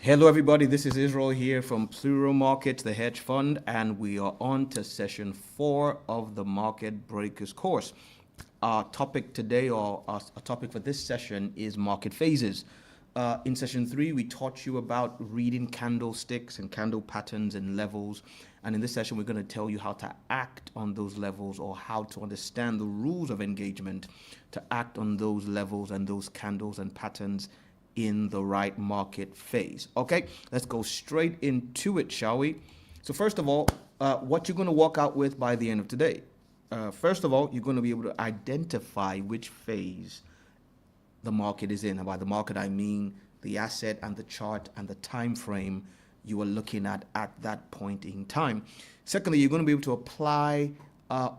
Hello, everybody. This is Israel here from Plural Markets, the hedge fund, and we are on to session 4 of the Market Breakers course. Our topic today, or our topic for this session, is market phases. In session 3, we taught you about reading candlesticks and candle patterns and levels. And in this session, we're going to tell you how to act on those levels, or how to understand the rules of engagement to act on those levels and those candles and patterns in the right market phase. Okay, let's go straight into it, shall we? So first of all, what you're going to walk out with by the end of today. First of all, you're going to be able to identify which phase the market is in. And by the market, I mean the asset and the chart and the time frame you are looking at that point in time. Secondly, you're going to be able to apply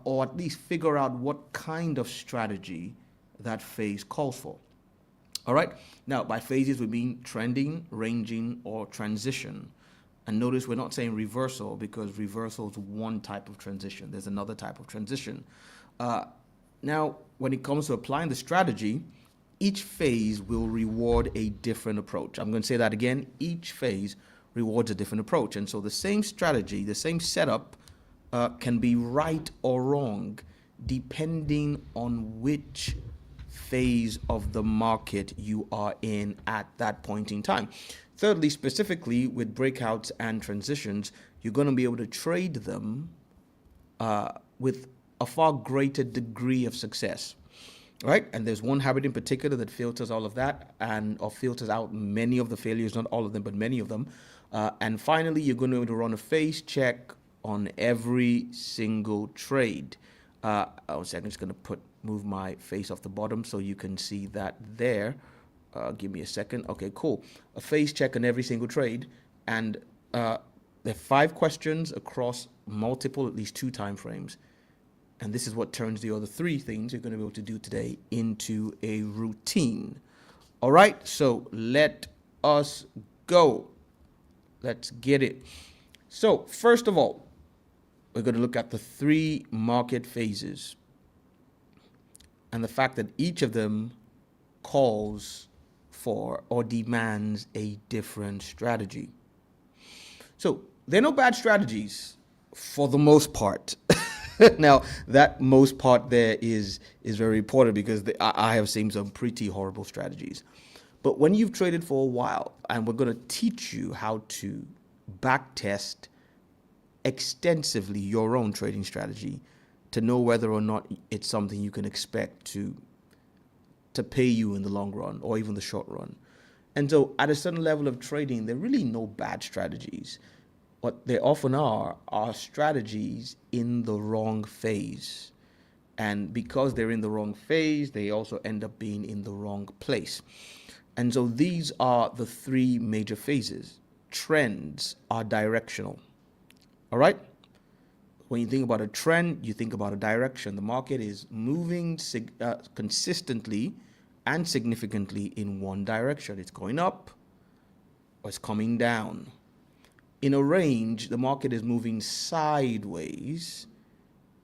or at least figure out what kind of strategy that phase calls for. All right. Now, by phases, we mean trending, ranging, or transition. And notice we're not saying reversal, because reversal is one type of transition. There's another type of transition. Now, when it comes to applying the strategy, each phase will reward a different approach. I'm going to say that again. Each phase rewards a different approach. And so the same strategy, the same setup can be right or wrong, depending on which phase of the market you are in at that point in time. Thirdly, specifically with breakouts and transitions, you're going to be able to trade them with a far greater degree of success, right? And there's one habit in particular that filters all of that, or filters out many of the failures, not all of them, but many of them. And finally, you're going to be able to run a phase check on every single trade. I'm just going to move my face off the bottom so you can see that there. Give me a second. Okay, cool. A phase check on every single trade. And there are 5 questions across multiple, at least 2 time frames. And this is what turns the other 3 things you're going to be able to do today into a routine. All right, so let us go. Let's get it. So first of all, we're going to look at the 3 market phases and the fact that each of them calls for or demands a different strategy. So they're no bad strategies for the most part. Now, that most part there is very important, because I have seen some pretty horrible strategies. But when you've traded for a while, and we're going to teach you how to backtest extensively your own trading strategy to know whether or not it's something you can expect to pay you in the long run or even the short run. And so at a certain level of trading, there are really no bad strategies. What they often are strategies in the wrong phase. And because they're in the wrong phase, they also end up being in the wrong place. And so these are the 3 major phases. Trends are directional. All right? When you think about a trend, you think about a direction. The market is moving consistently and significantly in one direction. It's going up or it's coming down. In a range, the market is moving sideways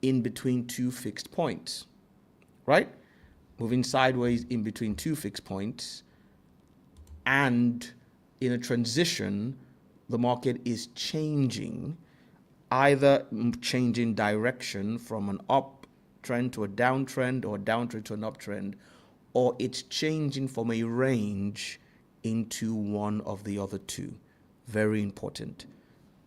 in between 2 fixed points, right? Moving sideways in between 2 fixed points. And in a transition, the market is changing, either changing direction from an uptrend to a downtrend, or a downtrend to an uptrend, or it's changing from a range into one of the other 2. Very important,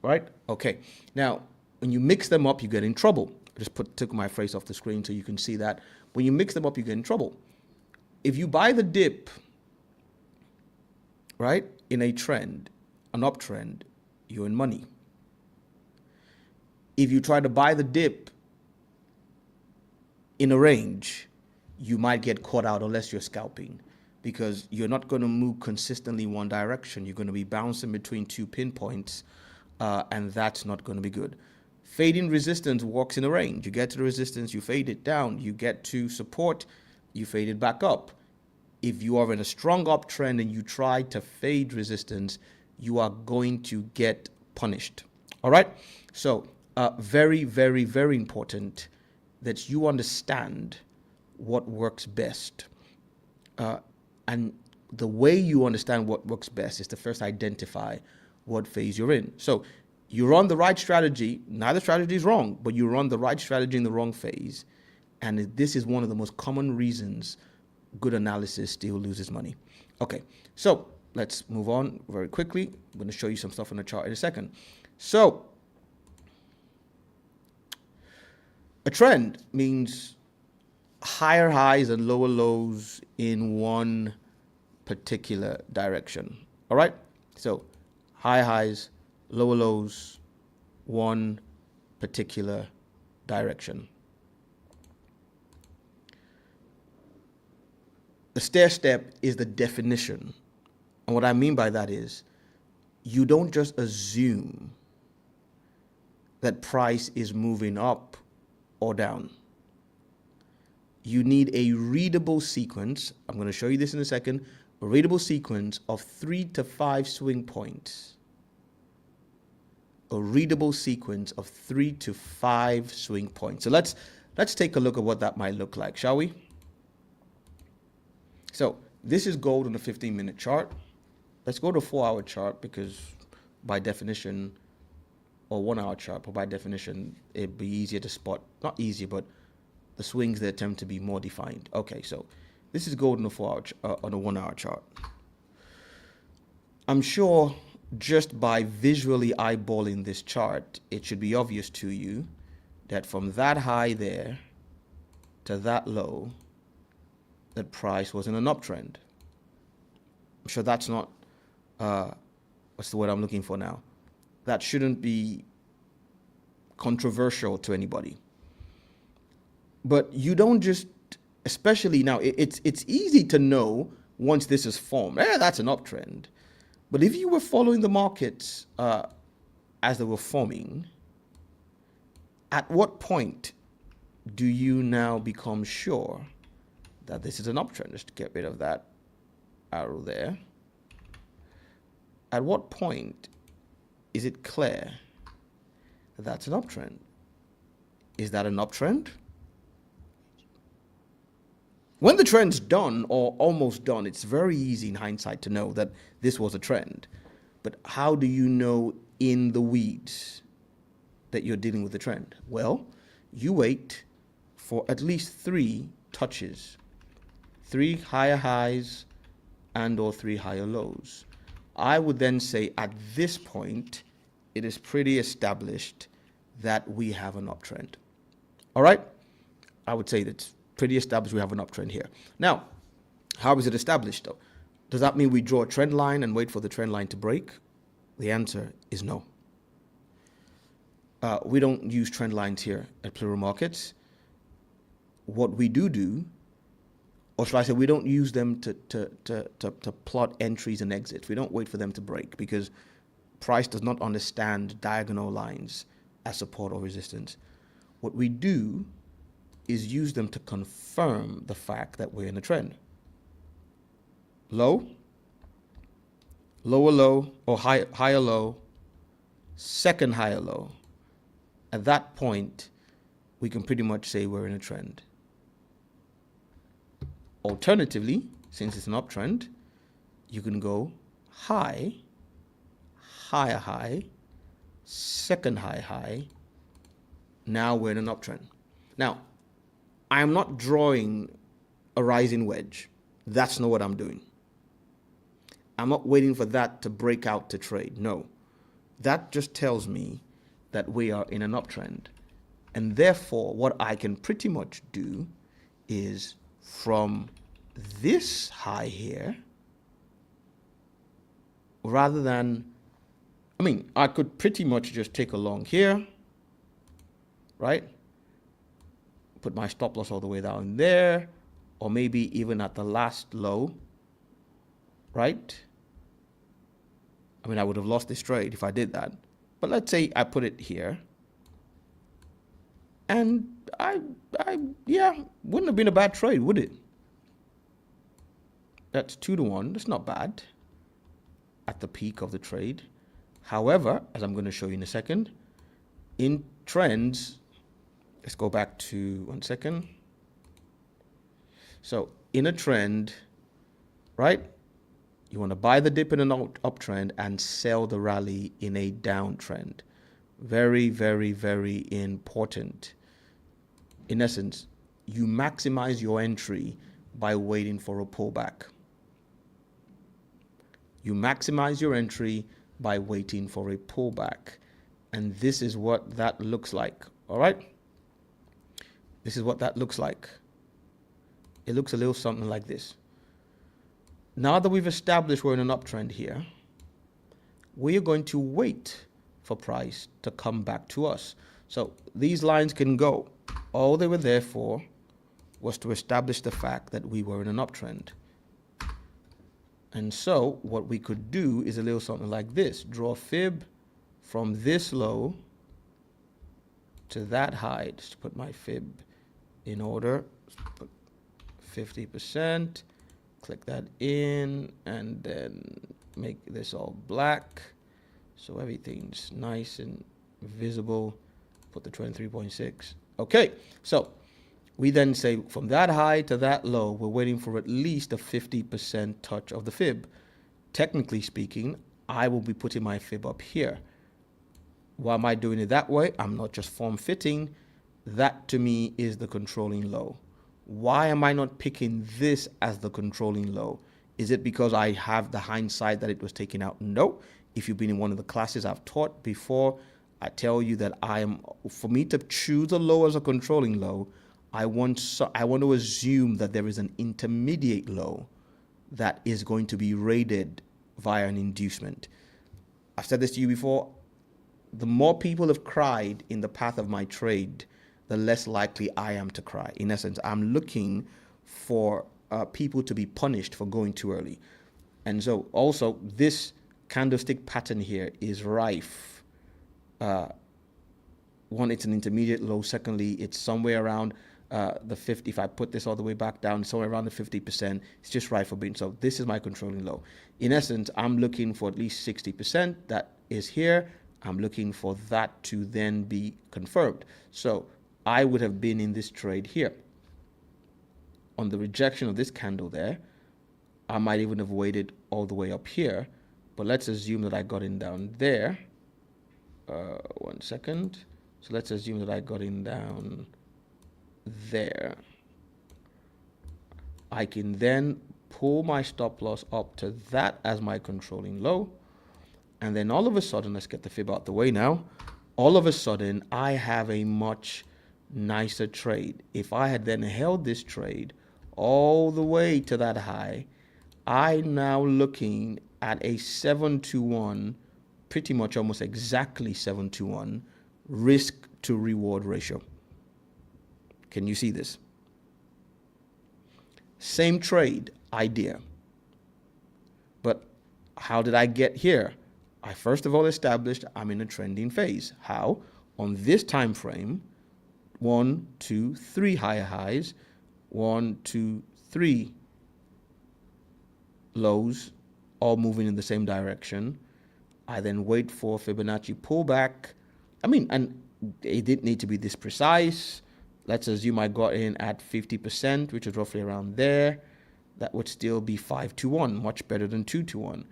right? Okay. Now, when you mix them up, you get in trouble. I just took my face off the screen so you can see that. When you mix them up, you get in trouble. If you buy the dip, right, in a trend, an uptrend, you're in money. If you try to buy the dip in a range, you might get caught out unless you're scalping, because you're not going to move consistently one direction. You're going to be bouncing between 2 pinpoints, and that's not going to be good. Fading resistance works in a range. You get to the resistance, you fade it down. You get to support, you fade it back up. If you are in a strong uptrend and you try to fade resistance, you are going to get punished. All right? So very, very, very important that you understand what works best. And the way you understand what works best is to first identify what phase you're in. So you run the right strategy. Neither strategy is wrong, but you run the right strategy in the wrong phase. And this is one of the most common reasons good analysis still loses money. Okay, so let's move on very quickly. I'm going to show you some stuff on the chart in a second. So a trend means higher highs and lower lows in one particular direction. All right, so high highs, lower lows, one particular direction. The stair step is the definition. And what I mean by that is you don't just assume that price is moving up or down. You need a readable sequence. I'm going to show you this in a second. A readable sequence of 3 to 5 swing points. A readable sequence of 3 to 5 swing points. So let's take a look at what that might look like, shall we? So this is gold on the 15-minute chart. Let's go to a 4-hour chart because by definition, or 1-hour chart, but by definition, it'd be easier to spot. Not easier, but the swings there tend to be more defined. Okay, so this is gold on a 4-hour on a 1-hour chart. I'm sure just by visually eyeballing this chart, it should be obvious to you that from that high there to that low, that price was in an uptrend. I'm sure that's not, what's the word I'm looking for now? That shouldn't be controversial to anybody. But you don't just, especially now, it's easy to know once this is formed, that's an uptrend. But if you were following the markets as they were forming, at what point do you now become sure that this is an uptrend? Just to get rid of that arrow there. At what point is it clear that that's an uptrend? Is that an uptrend? When the trend's done or almost done, it's very easy in hindsight to know that this was a trend. But how do you know in the weeds that you're dealing with a trend? Well, you wait for at least 3 touches, 3 higher highs and or 3 higher lows. I would then say at this point, it is pretty established that we have an uptrend. All right? I would say that's pretty established we have an uptrend here. Now, how is it established though? Does that mean we draw a trend line and wait for the trend line to break? The answer is no. We don't use trend lines here at Plural Markets. What we do, or should I say, we don't use them to plot entries and exits. We don't wait for them to break because price does not understand diagonal lines as support or resistance. What we do is use them to confirm the fact that we're in a trend. Low, lower low, or higher low, second higher low. At that point, we can pretty much say we're in a trend. Alternatively, since it's an uptrend, you can go high, higher high, second high. Now we're in an uptrend. Now, I am not drawing a rising wedge. That's not what I'm doing. I'm not waiting for that to break out to trade. No. That just tells me that we are in an uptrend. And therefore, what I can pretty much do is from this high here, rather than, I could pretty much just take along here, right? Put my stop loss all the way down there, or maybe even at the last low, right? I would have lost this trade if I did that. But let's say I put it here. And wouldn't have been a bad trade, would it? That's 2-to-1. That's not bad at the peak of the trade. However, as I'm going to show you in a second, in trends, let's go back to 1 second. So in a trend, right? You want to buy the dip in an uptrend and sell the rally in a downtrend. Very, very, very important. In essence, you maximize your entry by waiting for a pullback. You maximize your entry by waiting for a pullback. And this is what that looks like. All right? This is what that looks like. It looks a little something like this. Now that we've established we're in an uptrend here, we are going to wait for price to come back to us. So these lines can go. All they were there for was to establish the fact that we were in an uptrend. And so what we could do is a little something like this. Draw a fib from this low to that high. Just put my fib in order. Put 50%. Click that in and then make this all black. So everything's nice and visible. Put the 23.6. Okay, so we then say from that high to that low, we're waiting for at least a 50% touch of the fib. Technically speaking, I will be putting my fib up here. Why am I doing it that way? I'm not just form fitting. That to me is the controlling low. Why am I not picking this as the controlling low? Is it because I have the hindsight that it was taken out? No. If you've been in one of the classes I've taught before, I tell you that for me to choose a low as a controlling low, I want to assume that there is an intermediate low that is going to be rated via an inducement. I've said this to you before. The more people have cried in the path of my trade, the less likely I am to cry. In essence, I'm looking for people to be punished for going too early. And so also this candlestick pattern here is rife. One, it's an intermediate low. Secondly, it's somewhere around the 50. If I put this all the way back down, somewhere around the 50%, it's just rife for being. So this is my controlling low. In essence, I'm looking for at least 60%. That is here. I'm looking for that to then be confirmed. So I would have been in this trade here. On the rejection of this candle there, I might even have waited all the way up here. But let's assume that I got in down there. 1 second. So let's assume that I got in down there. I can then pull my stop loss up to that as my controlling low. And then all of a sudden, let's get the fib out the way now. All of a sudden, I have a much nicer trade. If I had then held this trade all the way to that high, I'm now looking at a 7-to-1, pretty much almost exactly 7-to-1 risk to reward ratio. Can you see this? Same trade idea. But how did I get here? I first of all established I'm in a trending phase. How? On this time frame, 1, 2, 3 higher highs, 1, 2, 3 lows, all moving in the same direction. I then wait for Fibonacci pullback. And it didn't need to be this precise. Let's assume I got in at 50%, which is roughly around there. That would still be 5-to-1, much better than 2-to-1.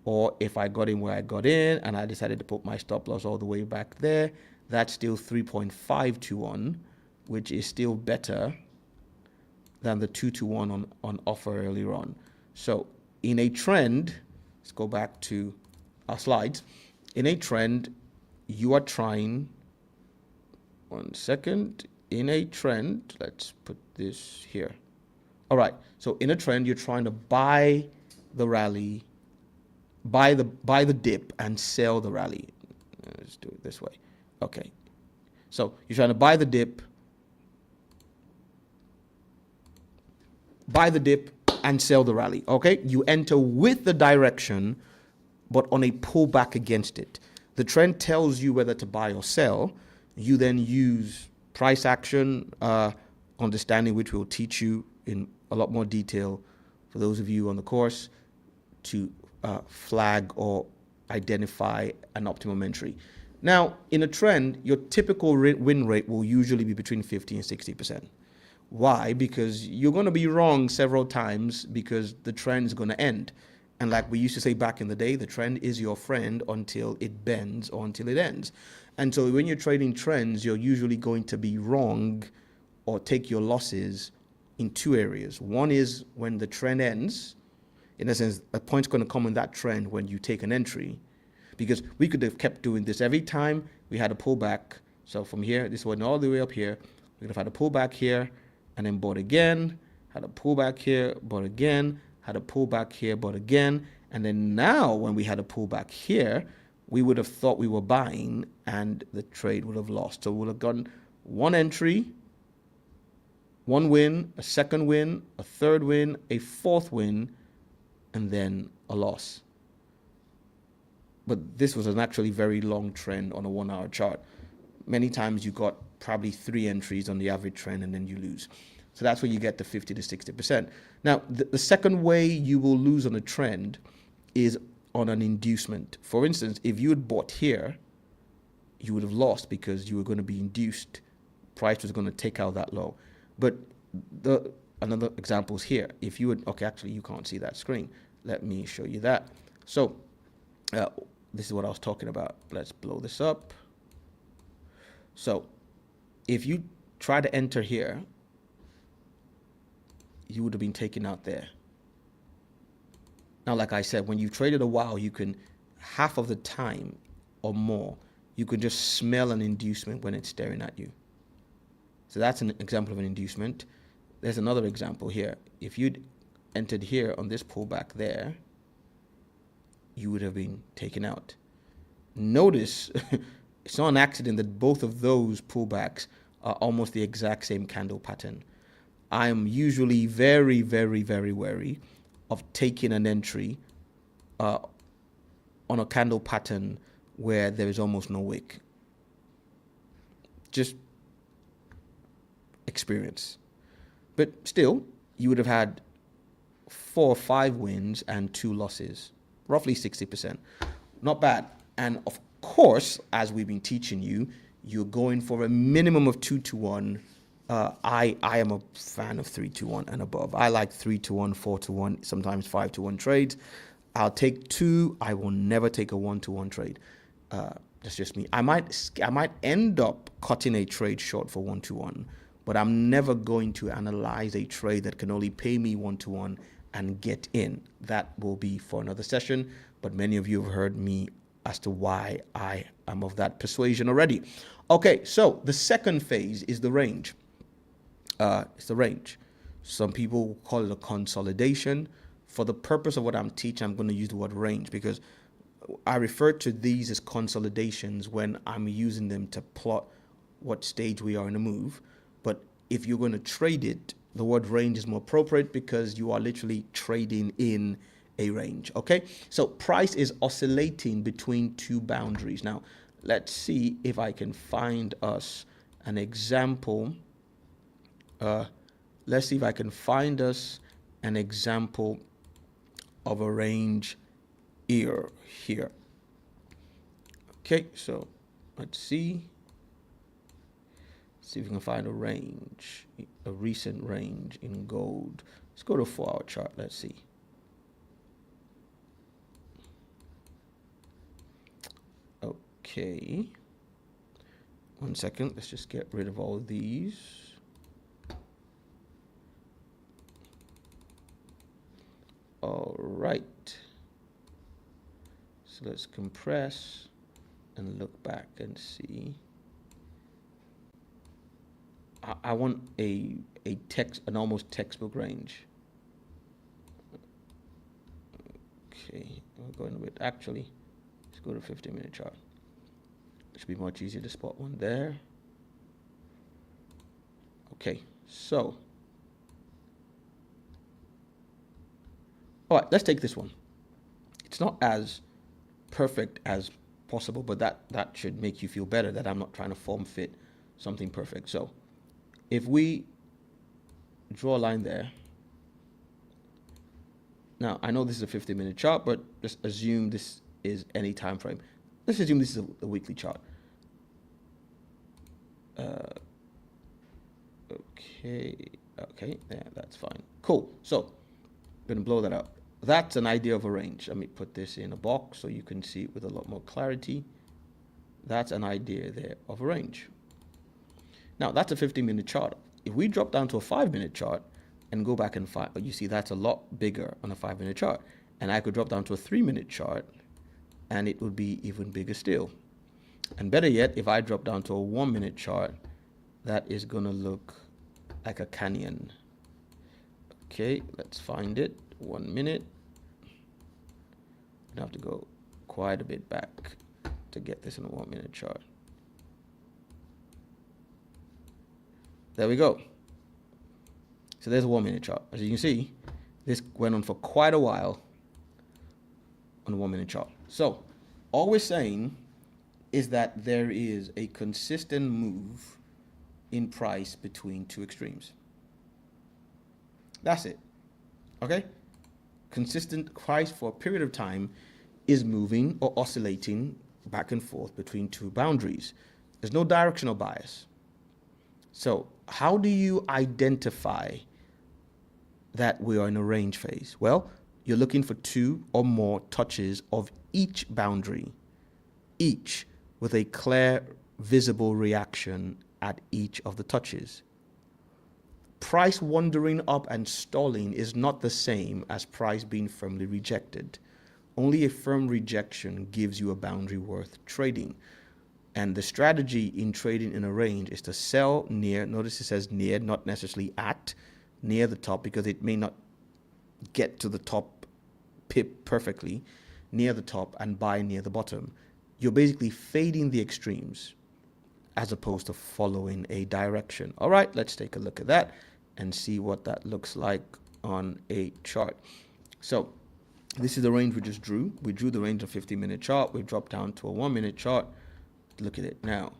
Or if I got in where I got in and I decided to put my stop loss all the way back there, that's still 3.5-to-1, which is still better than the 2-to-1 on offer earlier on. So in a trend, let's go back to our slides. In a trend, you are trying, 1 second, in a trend, let's put this here. All right, so in a trend, you're trying to buy the rally, buy the dip and sell the rally. Let's do it this way. Okay, so you're trying to buy the dip and sell the rally. Okay, you enter with the direction, but on a pullback against it. The trend tells you whether to buy or sell. You then use price action, understanding, which we'll teach you in a lot more detail for those of you on the course, to flag or identify an optimum entry. Now, in a trend, your typical win rate will usually be between 50 and 60%. Why? Because you're going to be wrong several times because the trend is going to end. And like we used to say back in the day, the trend is your friend until it bends or until it ends. And so when you're trading trends, you're usually going to be wrong or take your losses in two areas. One is when the trend ends. In essence, a point's going to come in that trend when you take an entry, because we could have kept doing this every time we had a pullback. So from here, this went all the way up here. We could have had a pullback here and then bought again, had a pullback here, bought again, had a pullback here, bought again. And then now when we had a pullback here, we would have thought we were buying and the trade would have lost. So we'll have gotten one entry, one win, a second win, a third win, a fourth win, and then a loss. But this was an actually very long trend on a 1 hour chart. Many times you got probably 3 entries on the average trend and then you lose. So that's where you get the 50 to 60%. Now, the second way you will lose on a trend is on an inducement. For instance, if you had bought here, you would have lost because you were going to be induced. Price was going to take out that low. But another example is here. If you would, okay, actually you can't see that screen. Let me show you that. So this is what I was talking about. Let's blow this up. So if you try to enter here, you would have been taken out there. Now, like I said, when you've traded a while, you can, half of the time or more, you can just smell an inducement when it's staring at you. So that's an example of an inducement. There's another example here. If you'd entered here on this pullback there, you would have been taken out. Notice it's not an accident that both of those pullbacks are almost the exact same candle pattern. I'm usually very, very, very wary of taking an entry on a candle pattern where there is almost no wick. Just experience. But still, you would have had 4 or 5 wins and 2 losses, roughly 60%. Not bad. And of course, as we've been teaching you, you're going for a minimum of 2 to 1. I am a fan of 3 to 1 and above. I like 3 to 1, 4 to 1, sometimes 5 to 1 trades. I'll take 2. I will never take a 1 to 1 trade. That's just me. I might end up cutting a trade short for 1 to 1, but I'm never going to analyze a trade that can only pay me 1 to 1 and get in. That will be for another session, but many of you have heard me as to why I am of that persuasion already. Okay, so the second phase is the range. It's the range. Some people call it a consolidation. For the purpose of what I'm teaching, I'm going to use the word range because I refer to these as consolidations when I'm using them to plot what stage we are in a move. But if you're going to trade it, the word range is more appropriate because you are literally trading in a range. Okay, so price is oscillating between 2 boundaries. Now, let's see if I can find us an example. Let's see if I can find us an example of a range here. Okay, so let's see. See if we can find a range, a recent range in gold. Let's go to a 4 hour chart. Let's see. Okay. 1 second. Let's just get rid of all of these. All right. So let's compress and look back and see. I want an almost textbook range. Okay, we're going with, actually, let's go to 15-minute chart. It should be much easier to spot one there. Okay, so. All right, let's take this one. It's not as perfect as possible, but that should make you feel better that I'm not trying to form fit something perfect. So if we draw a line there. Now, I know this is a 15-minute chart, but just assume this is any time frame. Let's assume this is a weekly chart. Okay, yeah, that's fine. Cool. So, I'm going to blow that up. that's an idea of a range. Let me put this in a box so you can see it with a lot more clarity. That's an idea there of a range. Now, that's a 15-minute chart. If we drop down to a 5-minute chart and go back and find, you see that's a lot bigger on a 5-minute chart. And I could drop down to a 3-minute chart and it would be even bigger still. And better yet, if I drop down to a 1-minute chart, that is going to look like a canyon. Okay, let's find it. 1 minute. I have to go quite a bit back to get this in a 1-minute chart. There we go. So there's a 1-minute chart. As you can see, this went on for quite a while on a 1-minute chart. So all we're saying is that there is a consistent move in price between two extremes. That's it. Okay? Consistent price for a period of time is moving or oscillating back and forth between two boundaries. There's no directional bias. So how do you identify that we are in a range phase? Well, you're looking for 2 or more touches of each boundary, each with a clear, visible reaction at each of the touches. Price wandering up and stalling is not the same as price being firmly rejected. Only a firm rejection gives you a boundary worth trading. And the strategy in trading in a range is to sell near, notice it says near, not necessarily at, near the top, because it may not get to the top pip perfectly, near the top, and buy near the bottom. You're basically fading the extremes as opposed to following a direction. All right, let's take a look at that and see what that looks like on a chart. So this is the range we just drew. We drew the range of 15-minute chart. We dropped down to a 1-minute chart. Look at it now.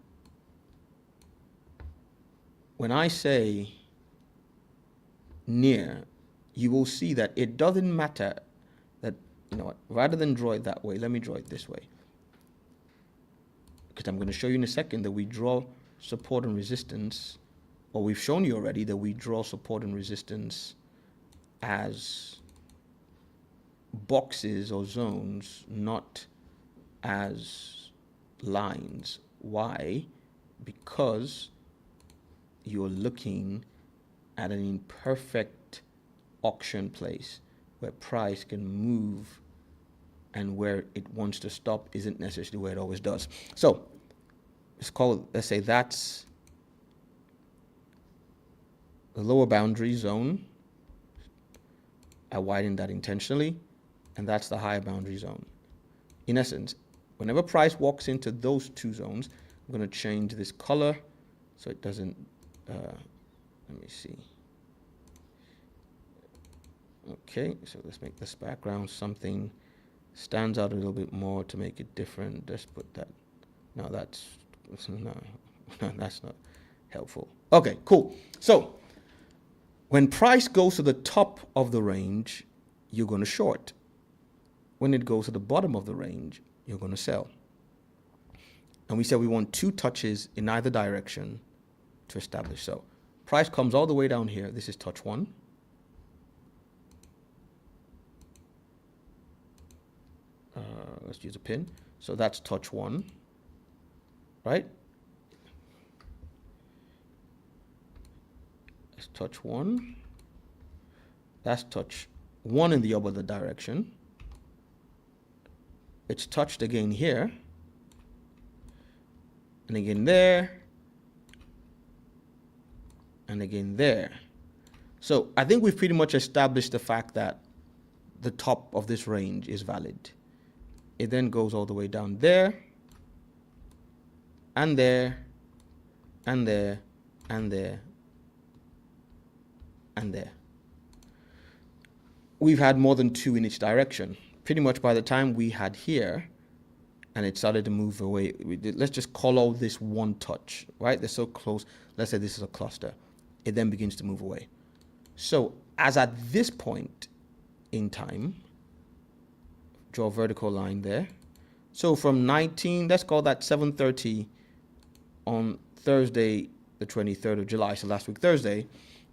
When I say near, you will see that it doesn't matter that, you know what, rather than draw it that way, let me draw it this way. Because I'm going to show you in a second that we draw support and resistance, or we've shown you already that we draw support and resistance as boxes or zones, not as lines. Why? Because you're looking at an imperfect auction place where price can move and where it wants to stop isn't necessarily where it always does. So let's say that's the lower boundary zone. I widened that intentionally, and that's the higher boundary zone. In essence, whenever price walks into those two zones, I'm going to change this color so it doesn't, let me see. Okay, so let's make this background something stands out a little bit more to make it different. Let's put that. No, that's that's not helpful. Okay, cool. So when price goes to the top of the range, you're going to short. When it goes to the bottom of the range, you're going to sell. And we said we want 2 touches in either direction to establish. So price comes all the way down here. This is touch 1. Let's use a pin. So that's touch 1, right? That's touch 1. That's touch 1 in the other direction. It's touched again here, and again there, and again there. So I think we've pretty much established the fact that the top of this range is valid. It then goes all the way down there, and there, and there, and there, and there. We've had more than 2 in each direction. Pretty much by the time we had here, and it started to move away, let's just call all this one touch, right? They're so close. Let's say this is a cluster. It then begins to move away. So as at this point in time, draw a vertical line there. So from 19, let's call that 7:30 on Thursday, the 23rd of July, so last week Thursday,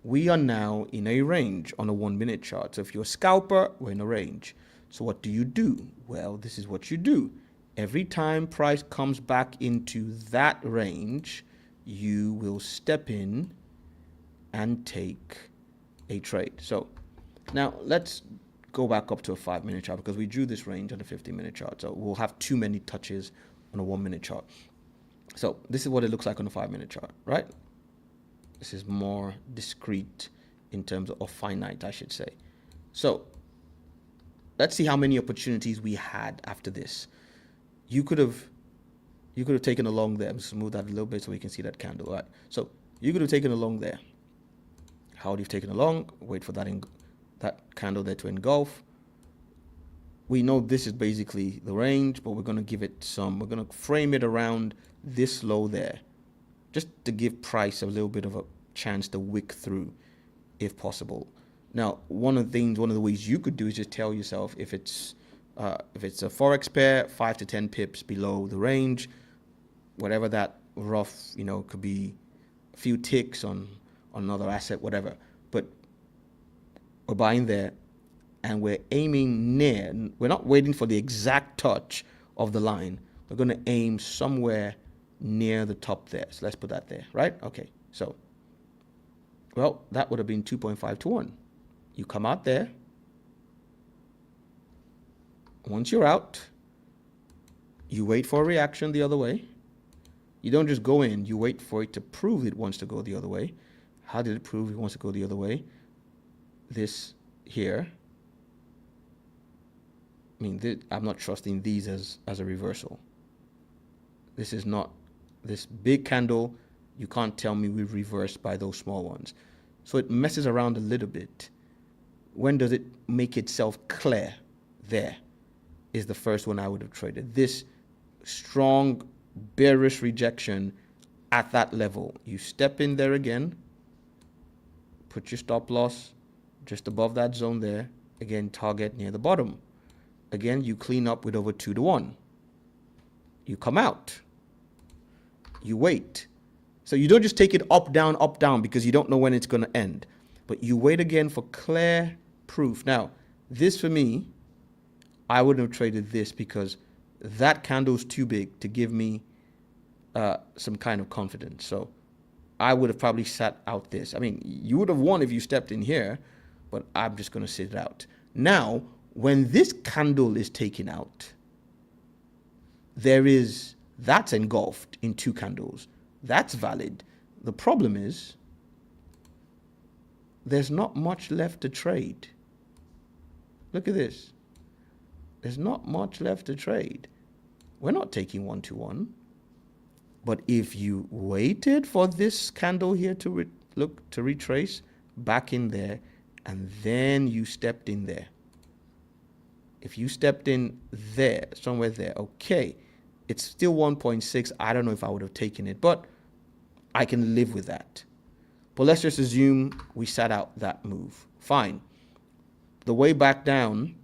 we are now in a range on a 1 minute chart. So if you're a scalper, we're in a range. So what do? Well, this is what you do. Every time price comes back into that range, you will step in and take a trade. So now let's go back up to a 5 minute chart because we drew this range on a 15-minute chart. So we'll have too many touches on a 1 minute chart. So this is what it looks like on a 5 minute chart, right? This is more discrete in terms of finite, I should say. So let's see how many opportunities we had after this. You could have taken along there. Just move that a little bit so we can see that candle. All right. So you could have taken along there. How would you have taken along? Wait for that candle there to engulf. We know this is basically the range, but we're going to give it we're going to frame it around this low there, just to give price a little bit of a chance to wick through if possible. Now, one of the ways you could do is just tell yourself if it's a forex pair 5 to 10 pips below the range, whatever that rough, could be a few ticks on another asset, whatever. But we're buying there and we're aiming near. We're not waiting for the exact touch of the line. We're going to aim somewhere near the top there. So let's put that there, right? Okay. So, well, that would have been 2.5 to 1. You come out there. Once you're out, you wait for a reaction the other way. You don't just go in, you wait for it to prove it wants to go the other way. How did it prove it wants to go the other way? This here. I'm not trusting these as a reversal. This is not, this big candle, you can't tell me we reversed by those small ones. So it messes around a little bit. When does it make itself clear? There is the first one I would have traded. This strong bearish rejection at that level. You step in there again, put your stop loss just above that zone there. Again, target near the bottom. Again, you clean up with over 2 to 1. You come out. You wait. So you don't just take it up, down, because you don't know when it's going to end. But you wait again for clear proof. Now, this for me, I wouldn't have traded this because that candle's too big to give me some kind of confidence. So I would have probably sat out this. You would have won if you stepped in here, but I'm just going to sit it out. Now, when this candle is taken out, that's engulfed in 2 candles. That's valid. The problem is there's not much left to trade. Look at this. There's not much left to trade. We're not taking 1 to 1. But if you waited for this candle here to retrace back in there, and then you stepped in there. If you stepped in there, somewhere there, okay, it's still 1.6. I don't know if I would have taken it, but I can live with that. But let's just assume we sat out that move. Fine. The way back down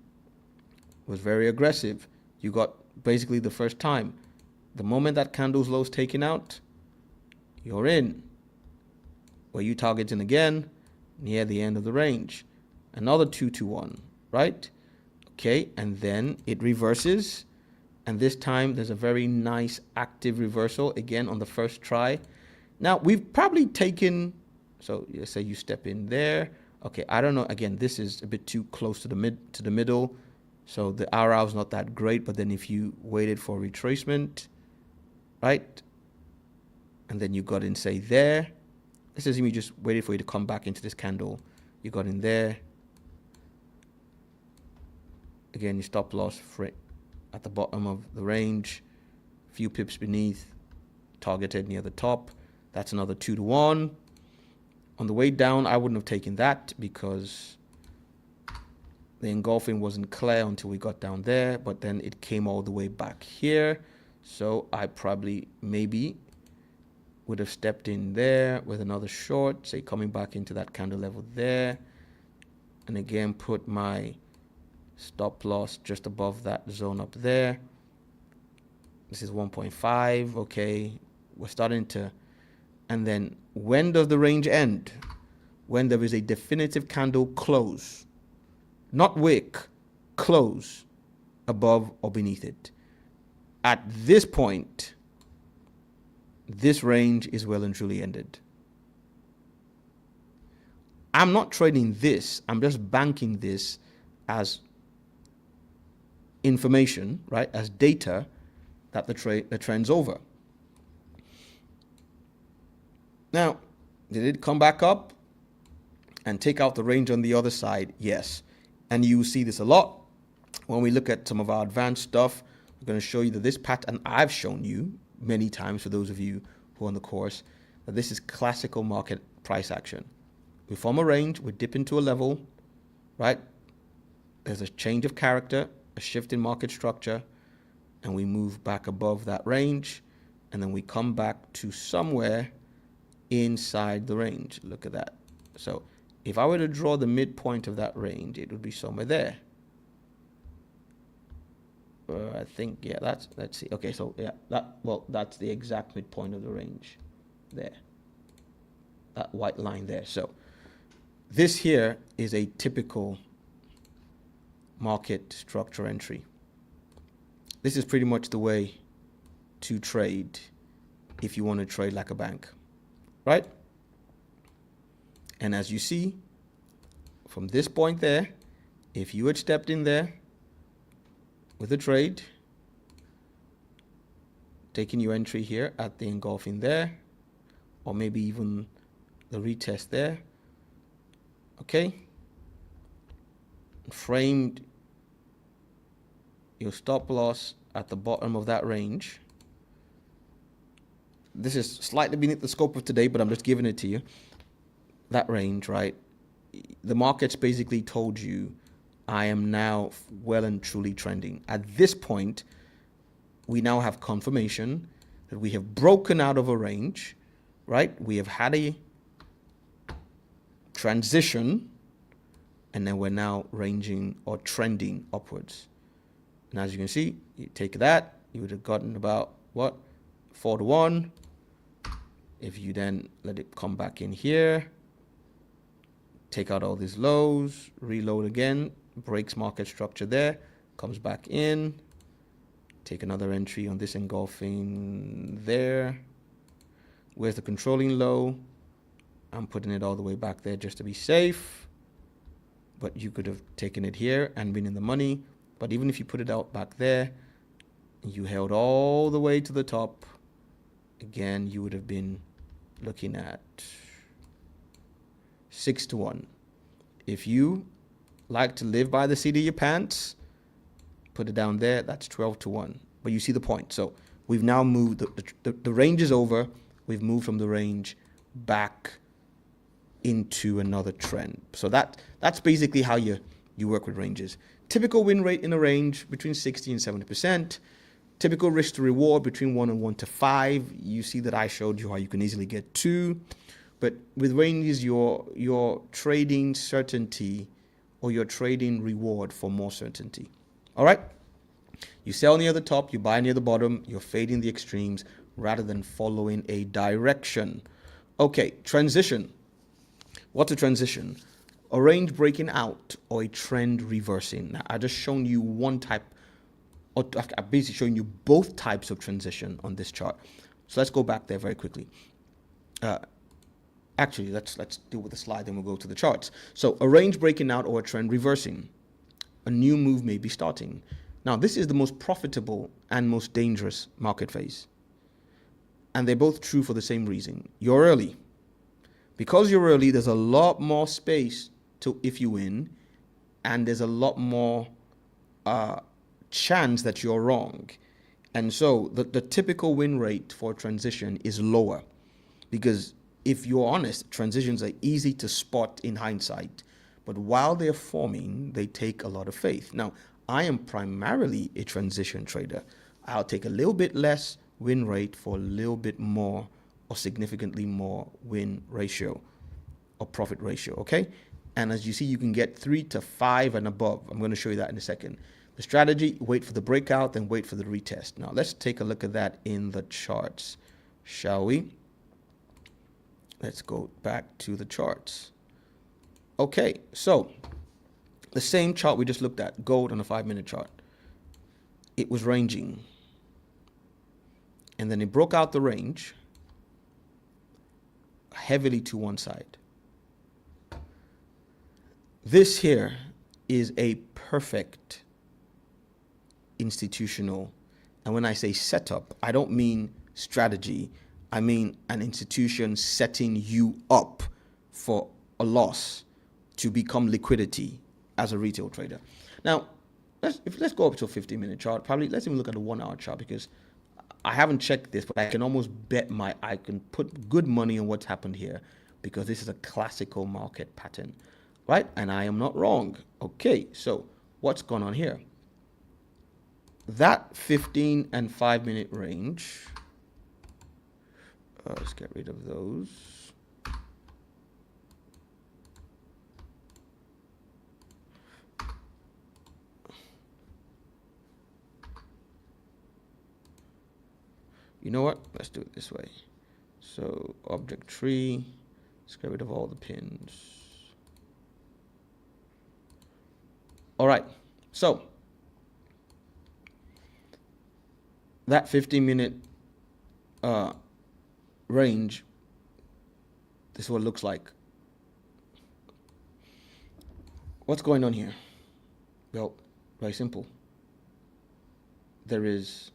was very aggressive. You got basically the first time. The moment that candle's low is taken out, you're in. Where you targeting again, near the end of the range. Another 2 to 1, right? Okay, and then it reverses. And this time there's a very nice active reversal again on the first try. Now we've probably taken, so let's say you step in there. Okay, I don't know. Again, this is a bit too close to the middle. So the RR is not that great, but then if you waited for retracement, right? And then you got in, say, there. Let's assume you just waited for you to come back into this candle. You got in there. Again, you stop loss at the bottom of the range. A few pips beneath. Targeted near the top. That's another 2 to 1. On the way down, I wouldn't have taken that because the engulfing wasn't clear until we got down there. But then it came all the way back here. So I probably maybe would have stepped in there with another short, say coming back into that candle level there. And again, put my stop loss just above that zone up there. This is 1.5. Okay, we're starting to. And then when does the range end? when there is a definitive candle close, not wick, close above or beneath it. At this point, this range is well and truly ended. I'm not trading this. I'm just banking this as information, right? As data that the trend's over. Now, did it come back up and take out the range on the other side? Yes. And you see this a lot when we look at some of our advanced stuff. We're going to show you that this pattern I've shown you many times for those of you who are on the course, that this is classical market price action. We form a range, we dip into a level, right? There's a change of character, a shift in market structure, and we move back above that range, and then we come back to somewhere inside the range. Look at that. So if I were to draw the midpoint of that range, it would be somewhere there. I think, yeah, let's see. Okay, so yeah, that's the exact midpoint of the range there. That white line there. So this here is a typical market structure entry. This is pretty much the way to trade if you want to trade like a bank, right? And as you see, from this point there, if you had stepped in there with a trade, taking your entry here at the engulfing there, or maybe even the retest there, okay, framed your stop loss at the bottom of that range. This is slightly beneath the scope of today, but I'm just giving it to you. That range, right? The market's basically told you, I am now well and truly trending. At this point, we now have confirmation that we have broken out of a range, right? We have had a transition, and then we're now ranging or trending upwards. And as you can see, you take that, you would have gotten about what? 4 to 1. If you then let it come back in here, take out all these lows, reload again, breaks market structure there, comes back in, take another entry on this engulfing there. Where's the controlling low? I'm putting it all the way back there just to be safe, but you could have taken it here and been in the money. But even if you put it out back there, you held all the way to the top, again, you would have been looking at 6 to 1. If you like to live by the seat of your pants, put it down there, that's 12 to 1. But you see the point. So we've now moved, the range is over. We've moved from the range back into another trend. So that's basically how you work with ranges. Typical win rate in a range between 60 and 70%. Typical risk to reward between 1 and 1 to 5. You see that I showed you how you can easily get 2. But with ranges, you're trading certainty, or you're trading reward for more certainty. All right? You sell near the top, you buy near the bottom, you're fading the extremes rather than following a direction. Okay, transition. What's a transition? A range breaking out or a trend reversing. Now, I just shown you one type, or I've basically shown you both types of transition on this chart. So let's go back there very quickly. Actually, let's deal with the slide, then we'll go to the charts. So a range breaking out or a trend reversing. A new move may be starting. Now, this is the most profitable and most dangerous market phase. And they're both true for the same reason. You're early. Because you're early, there's a lot more space to if you win, and there's a lot more chance that you're wrong. And so the typical win rate for transition is lower, because if you're honest, transitions are easy to spot in hindsight, but while they're forming, they take a lot of faith. Now, I am primarily a transition trader. I'll take a little bit less win rate for a little bit more or significantly more win ratio or profit ratio, okay? And as you see, you can get 3 to 5 and above. I'm going to show you that in a second. The strategy, wait for the breakout, then wait for the retest. Now, let's take a look at that in the charts, shall we? Let's go back to the charts. Okay, so the same chart we just looked at, gold on a 5-minute chart. It was ranging. And then it broke out the range heavily to one side. This here is a perfect institutional, and when I say setup, I don't mean strategy. I mean an institution setting you up for a loss to become liquidity as a retail trader. Now, let's go up to a 15-minute chart. Probably let's even look at a 1-hour chart, because I haven't checked this, but I can almost bet I can put good money on what's happened here, because this is a classical market pattern, right? And I am not wrong. Okay, so what's going on here? That 15 and 5-minute range, let's get rid of those. You know what? Let's do it this way. So object tree, let's get rid of all the pins. All right, so that 15-minute range, this is what it looks like. What's going on here? Well, very simple. There is,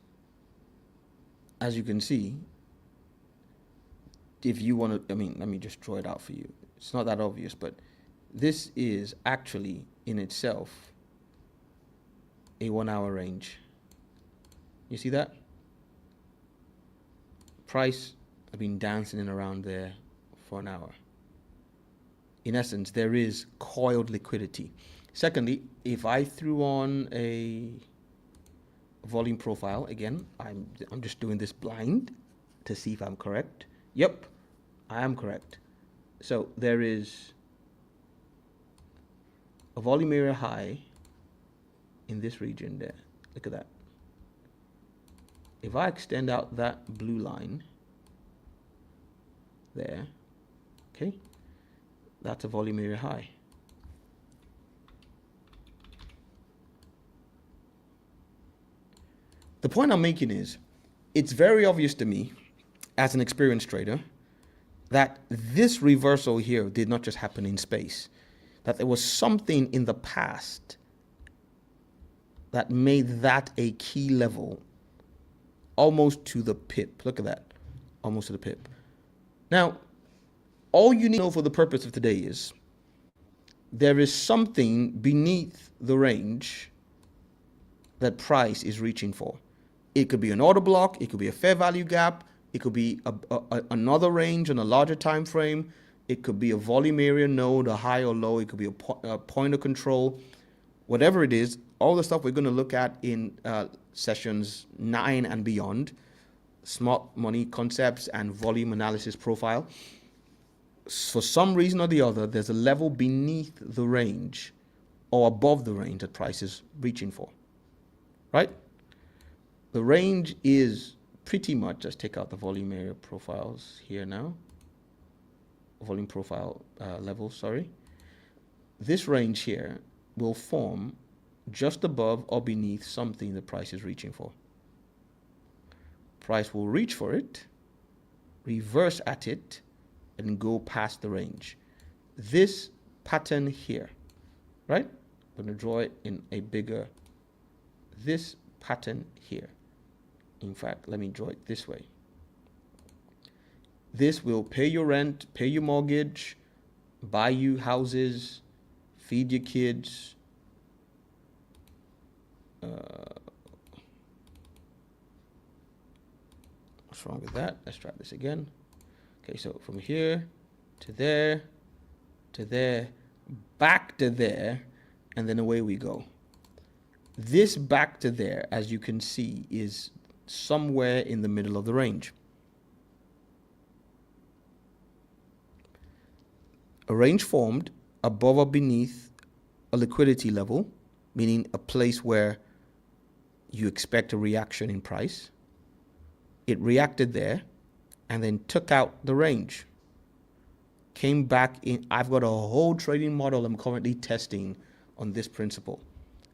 as you can see, if you want to, let me just draw it out for you. It's not that obvious, but this is actually in itself a 1-hour range. You see that? Price, I've been dancing in around there for an hour. In essence, there is coiled liquidity. Secondly, if I threw on a volume profile, again, I'm just doing this blind to see if I'm correct. Yep, I am correct. So there is a volume area high in this region there. Look at that. If I extend out that blue line there, okay, that's a volume area high. The point I'm making is, it's very obvious to me as an experienced trader that this reversal here did not just happen in space, that there was something in the past that made that a key level almost to the pip. Look at that, almost to the pip. Now, all you need to know for the purpose of today is there is something beneath the range that price is reaching for. It could be an order block, it could be a fair value gap, it could be another range on a larger time frame, it could be a volume area node, a high or low, it could be a point of control. Whatever it is, all the stuff we're going to look at in sessions 9 and beyond, smart money concepts and volume analysis profile. For some reason or the other, there's a level beneath the range or above the range that price is reaching for, right? The range is pretty much, let's take out the volume area profiles here now, volume profile level, sorry. This range here will form just above or beneath something the price is reaching for. Price will reach for it, reverse at it, and go past the range. This pattern here, right? I'm going to draw it in a bigger, this pattern here. In fact, let me draw it this way. This will pay your rent, pay your mortgage, buy you houses, feed your kids. What's wrong with that? Let's try this again. Okay, so from here to there, back to there, and then away we go. This back to there, as you can see, is somewhere in the middle of the range. A range formed above or beneath a liquidity level, meaning a place where you expect a reaction in price. It reacted there and then took out the range. came back in. I've got a whole trading model I'm currently testing on this principle,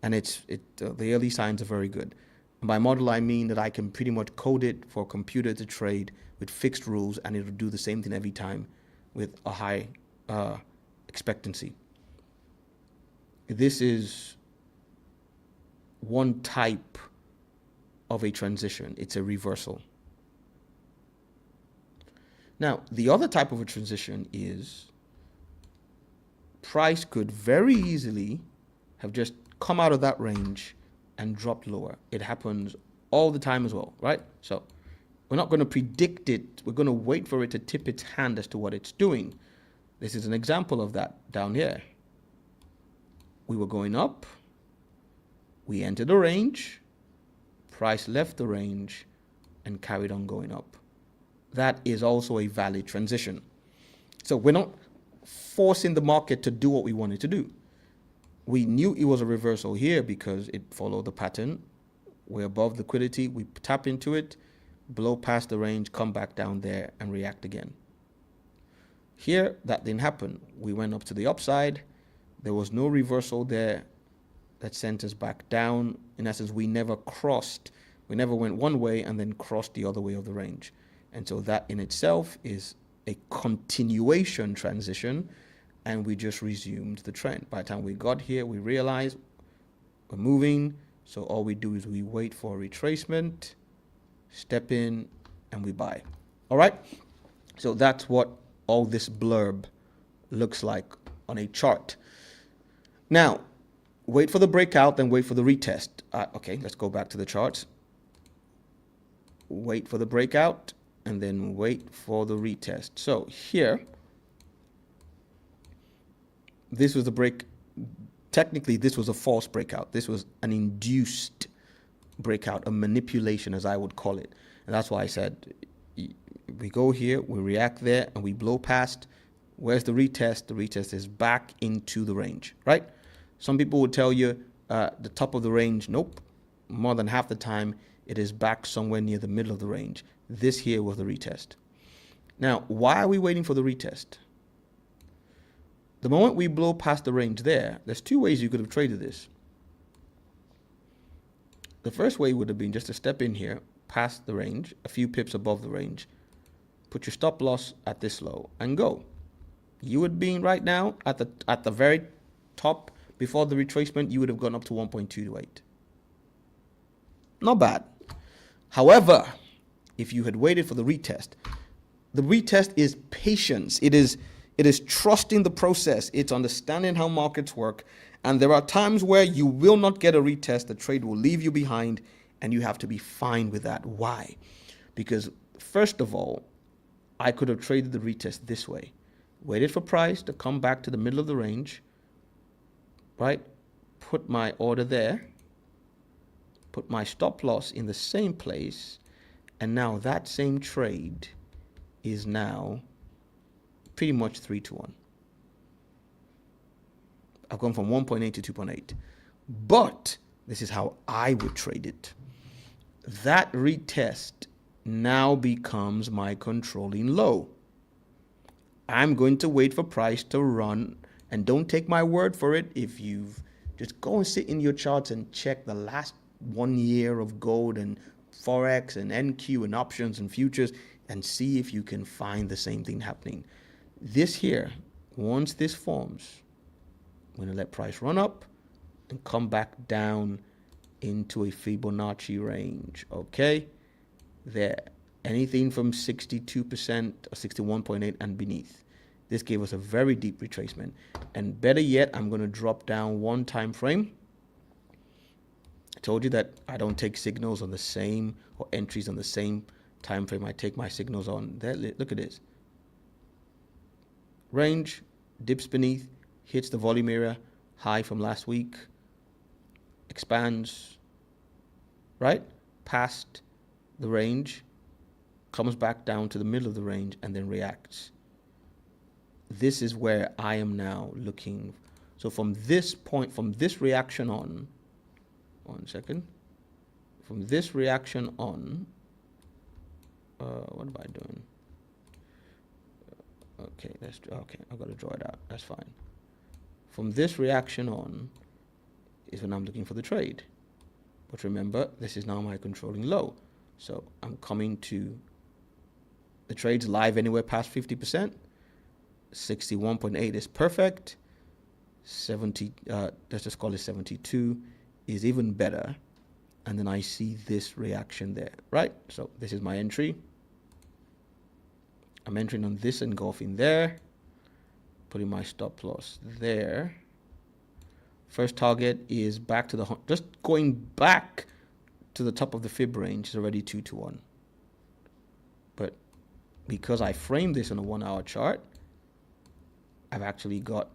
and the early signs are very good. And by model, I mean that I can pretty much code it for a computer to trade with fixed rules, and it'll do the same thing every time with a high expectancy. This is one type of a transition. It's a reversal. Now, the other type of a transition is price could very easily have just come out of that range and dropped lower. It happens all the time as well, right? So we're not going to predict it. We're going to wait for it to tip its hand as to what it's doing. This is an example of that down here. We were going up. We entered a range. Price left the range and carried on going up. That is also a valid transition. So we're not forcing the market to do what we wanted to do. We knew it was a reversal here because it followed the pattern. We're above liquidity. We tap into it, blow past the range, come back down there and react again. Here, that didn't happen. We went up to the upside. There was no reversal there that sent us back down. In essence, we never crossed. We never went one way and then crossed the other way of the range. And so that in itself is a continuation transition, and we just resumed the trend. By the time we got here, we realized we're moving. So all we do is we wait for a retracement, step in, and we buy. All right? So that's what all this blurb looks like on a chart. Now, wait for the breakout, then wait for the retest. Okay, let's go back to the charts. Wait for the breakout, and then wait for the retest. So here, this was the break. Technically, this was a false breakout. This was an induced breakout, a manipulation, as I would call it. And that's why I said, we go here, we react there, and we blow past. Where's the retest? The retest is back into the range, right? Some people would tell you the top of the range. Nope. More than half the time, it is back somewhere near the middle of the range. This here was the retest. Now, why are we waiting for the retest? The moment we blow past the range there, there's two ways you could have traded this. The first way would have been just to step in here, past the range, a few pips above the range, put your stop loss at this low, and go. You would be right now at the very top before the retracement. You would have gone up to 1.228. Not bad. However, if you had waited for the retest is patience. It is trusting the process. It's understanding how markets work. And there are times where you will not get a retest. The trade will leave you behind, and you have to be fine with that. Why? Because first of all, I could have traded the retest this way. Waited for price to come back to the middle of the range, right? Put my order there. Put my stop loss in the same place. And now that same trade is now pretty much 3-1. I've gone from 1.8 to 2.8. But this is how I would trade it. That retest now becomes my controlling low. I'm going to wait for price to run, and don't take my word for it. If you've just go and sit in your charts and check the last 1 year of gold and Forex and NQ and options and futures and see if you can find the same thing happening. This here, once this forms, I'm going to let price run up and come back down into a Fibonacci range, okay? There, anything from 62% or 61.8 and beneath. This gave us a very deep retracement. And better yet, I'm going to drop down one time frame. I told you that I don't take signals on the same or entries on the same time frame. I take my signals on there. Look at this. Range, dips beneath, hits the volume area, high from last week, expands, right? Past the range, comes back down to the middle of the range, and then reacts. This is where I am now looking. So from this point, from this reaction on, one second. From this reaction on, what am I doing? Okay, I've got to draw it out. That's fine. From this reaction on is when I'm looking for the trade. But remember, this is now my controlling low. So I'm coming to the trades live anywhere past 50%. 61.8 is perfect. 70, let's just call it 72 is even better. And then I see this reaction there, right? So this is my entry. I'm entering on this engulfing there, putting my stop loss there. First target is back to the, just going back to the top of the fib range is already 2 to 1. But because I framed this on a 1 hour chart, I've actually got,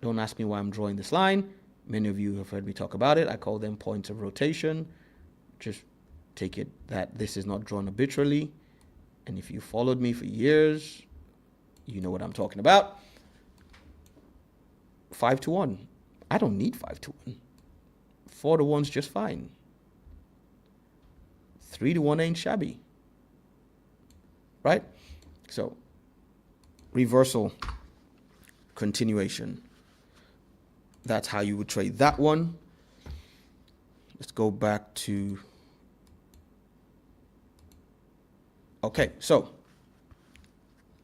don't ask me why I'm drawing this line. Many of you have heard me talk about it. I call them points of rotation. Just take it that this is not drawn arbitrarily. And if you followed me for years, you know what I'm talking about. 5 to 1. I don't need 5 to 1. 4 to 1's just fine. 3 to 1 ain't shabby. Right? So, reversal, continuation. That's how you would trade that one. Let's go back to, okay, so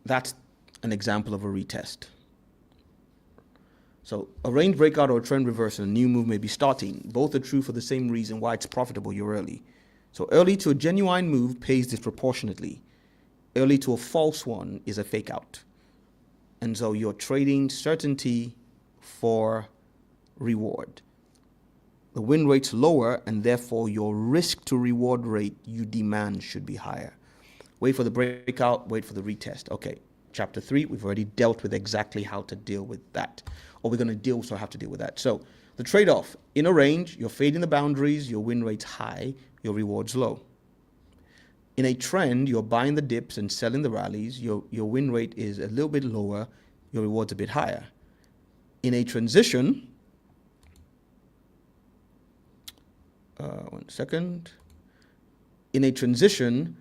that's an example of a retest. So a range breakout or a trend reversal, a new move may be starting. Both are true for the same reason why it's profitable, you're early. So early to a genuine move pays disproportionately. Early to a false one is a fake out. And so you're trading certainty for reward. The win rate's lower, and therefore your risk to reward rate you demand should be higher. Wait for the breakout, wait for the retest. Okay, chapter 3, we've already dealt with exactly how to deal with that. Or we're going to also have to deal with that. So the trade-off, in a range, you're fading the boundaries, your win rate's high, your reward's low. In a trend, you're buying the dips and selling the rallies, your win rate is a little bit lower, your reward's a bit higher. In a transition, one second. In a transition,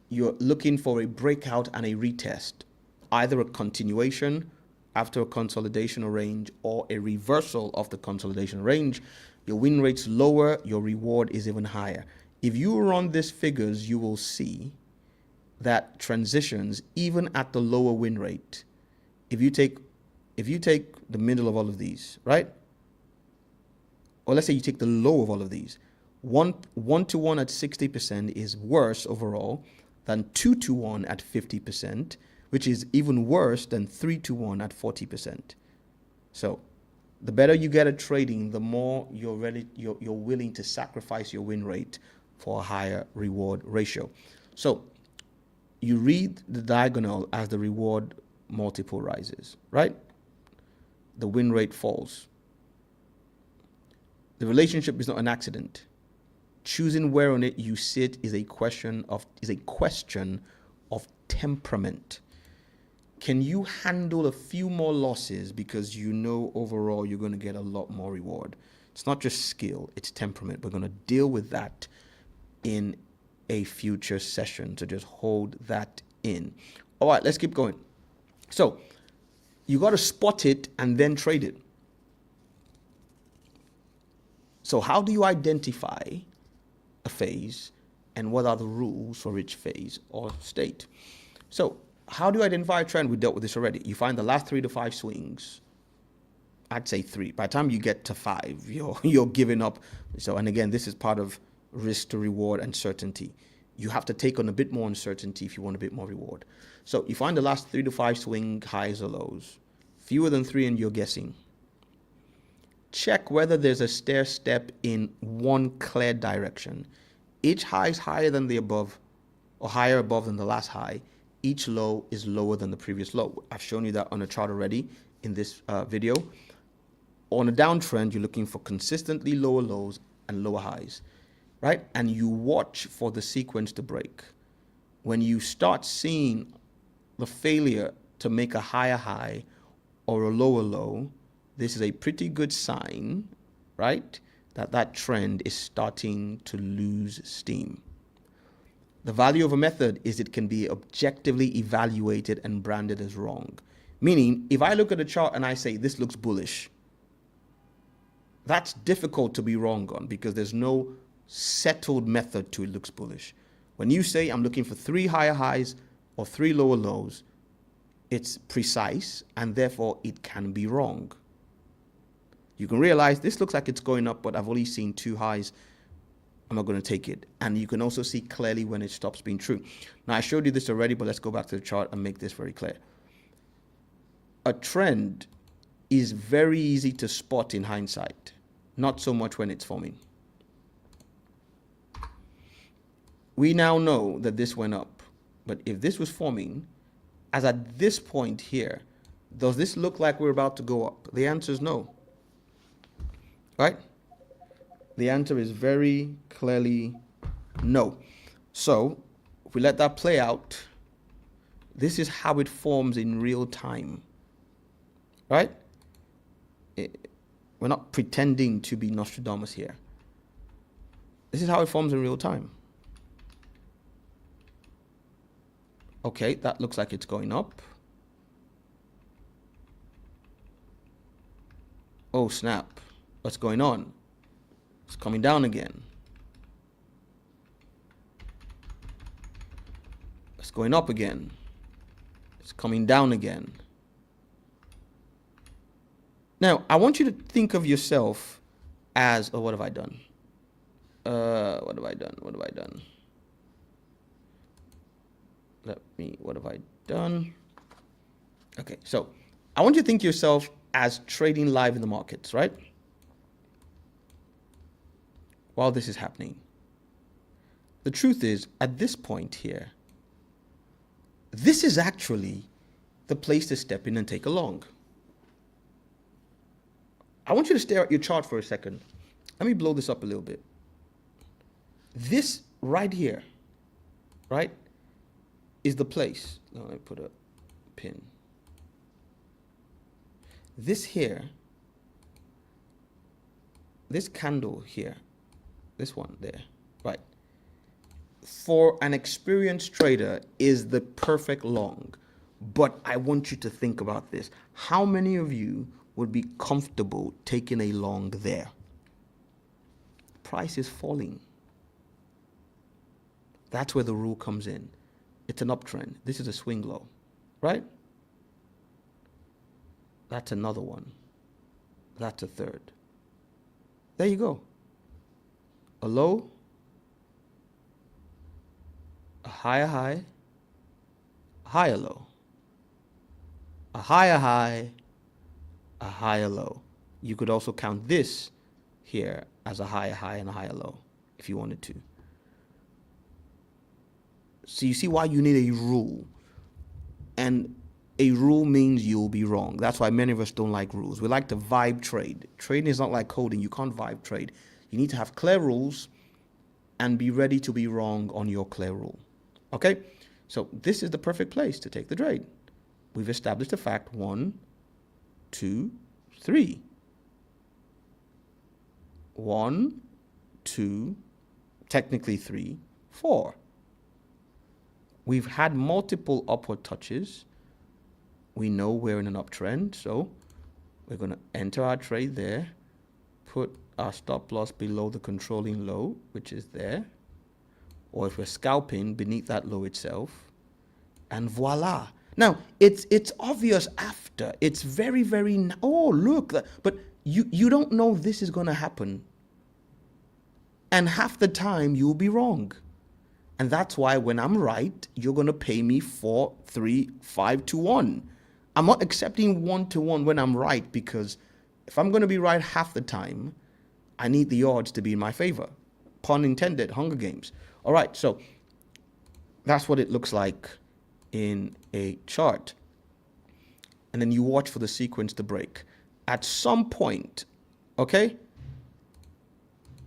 you're looking for a breakout and a retest, either a continuation after a consolidation range or a reversal of the consolidation range. Your win rate's lower, your reward is even higher. If you run these figures, you will see that transitions, even at the lower win rate, if you take the middle of all of these, right? Or let's say you take the low of all of these, 1 to 1 at 60% is worse overall than 2 to 1 at 50%, which is even worse than 3 to 1 at 40%. So the better you get at trading, the more you're willing to sacrifice your win rate for a higher reward ratio. So you read the diagonal as the reward multiple rises, right? The win rate falls. The relationship is not an accident. Choosing where on it you sit is a question of temperament. Can you handle a few more losses because you know overall you're going to get a lot more reward? It's not just skill, it's temperament. We're going to deal with that in a future session, so just hold that in. All right, let's keep going. So you got to spot it and then trade it. So how do you identify a phase and what are the rules for each phase or state? So how do you identify a trend? We dealt with this already. You find the last 3 to 5 swings. I'd say 3. By the time you get to 5, you're giving up. So, and again, this is part of risk to reward uncertainty. You have to take on a bit more uncertainty if you want a bit more reward. So you find the last 3 to 5 swing highs or lows. Fewer than 3 and you're guessing. Check whether there's a stair step in one clear direction. Each high is higher than the above, or higher above than the last high. Each low is lower than the previous low. I've shown you that on a chart already in this video. On a downtrend, you're looking for consistently lower lows and lower highs, right? And you watch for the sequence to break. When you start seeing the failure to make a higher high or a lower low, this is a pretty good sign, right, that that trend is starting to lose steam. The value of a method is it can be objectively evaluated and branded as wrong. Meaning, if I look at a chart and I say this looks bullish, that's difficult to be wrong on because there's no settled method to it looks bullish. When you say I'm looking for 3 higher highs or 3 lower lows, it's precise and therefore it can be wrong. You can realize this looks like it's going up, but I've only seen 2 highs. I'm not going to take it. And you can also see clearly when it stops being true. Now, I showed you this already, but let's go back to the chart and make this very clear. A trend is very easy to spot in hindsight, not so much when it's forming. We now know that this went up, but if this was forming, as at this point here, does this look like we're about to go up? The answer is no. Right? The answer is very clearly no. So, if we let that play out, this is how it forms in real time. Right? We're not pretending to be Nostradamus here. This is how it forms in real time. Okay, that looks like it's going up. Oh, snap. What's going on? It's coming down again. It's going up again. It's coming down again. Now, I want you to think of yourself as, oh, what have I done? What have I done? What have I done? What have I done? Okay, so I want you to think of yourself as trading live in the markets, right? While this is happening. The truth is, at this point here, this is actually the place to step in and take a long. I want you to stare at your chart for a second. Let me blow this up a little bit. This right here, right, is the place. Let me put a pin. This here, this candle here, this one there, right, for an experienced trader is the perfect long. But I want you to think about this. How many of you would be comfortable taking a long there? Price is falling. That's where the rule comes in. It's an uptrend. This is a swing low, right? That's another one. That's a third. There you go. A low, a higher high, a higher low, a higher high, a higher low. You could also count this here as a higher high and a higher low if you wanted to. So you see why you need a rule. And a rule means you'll be wrong. That's why many of us don't like rules. We like to vibe trade. Trading is not like coding. You can't vibe trade. You need to have clear rules and be ready to be wrong on your clear rule. Okay? So this is the perfect place to take the trade. We've established a fact. 1, 2, 3. 1, 2, technically 3, 4. We've had multiple upward touches. We know we're in an uptrend, so we're going to enter our trade there, put our stop loss below the controlling low, which is there, or if we're scalping beneath that low itself, and voila. Now, it's obvious after. It's very, very, oh, look, but you don't know this is going to happen. And half the time, you'll be wrong. And that's why when I'm right, you're going to pay me 4, 3, 5 to 1. I'm not accepting 1 to 1 when I'm right, because if I'm going to be right half the time, I need the odds to be in my favor. Pun intended, Hunger Games. All right, so that's what it looks like in a chart. And then you watch for the sequence to break. At some point, okay?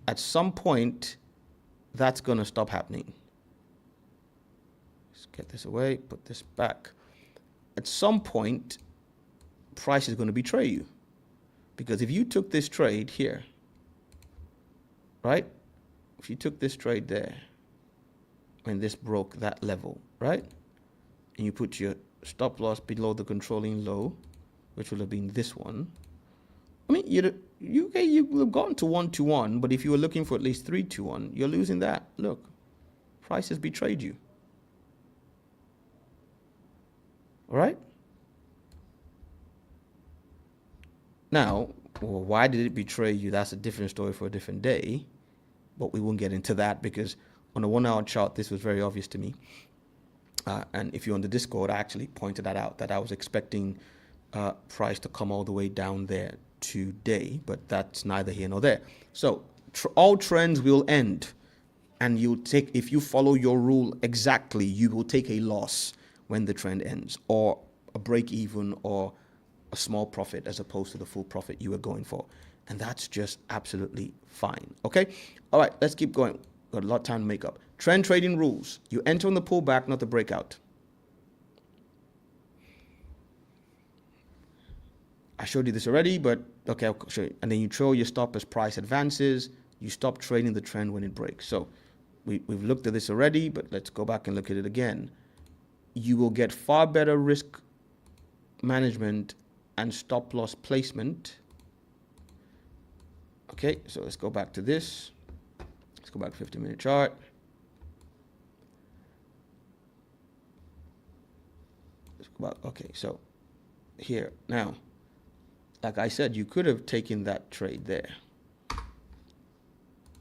At some point, that's going to stop happening. Let's get this away, put this back. At some point, price is going to betray you. Because if you took this trade here, right? If you took this trade there, when this broke that level, right? And you put your stop loss below the controlling low, which will have been this one. I mean, you have gone to 1-to-1, but if you were looking for at least 3-to-1, you're losing that. Look, price has betrayed you. All right? Now, well, why did it betray you? That's a different story for a different day, but we won't get into that because on a 1 hour chart, this was very obvious to me. And if you're on the Discord, I actually pointed that out, that I was expecting price to come all the way down there today, but that's neither here nor there. So all trends will end, and if you follow your rule exactly, you will take a loss when the trend ends, or a break even, or a small profit as opposed to the full profit you were going for. And that's just absolutely fine. Okay. All right. Let's keep going. Got a lot of time to make up. Trend trading rules. You enter on the pullback, not the breakout. I showed you this already, but okay, I'll show you. And then you throw your stop as price advances. You stop trading the trend when it breaks. So we've looked at this already, but let's go back and look at it again. You will get far better risk management and stop loss placement. Okay, so let's go back to this. Let's go back to 50-minute chart. Let's go back. Okay, so here now, like I said, you could have taken that trade there.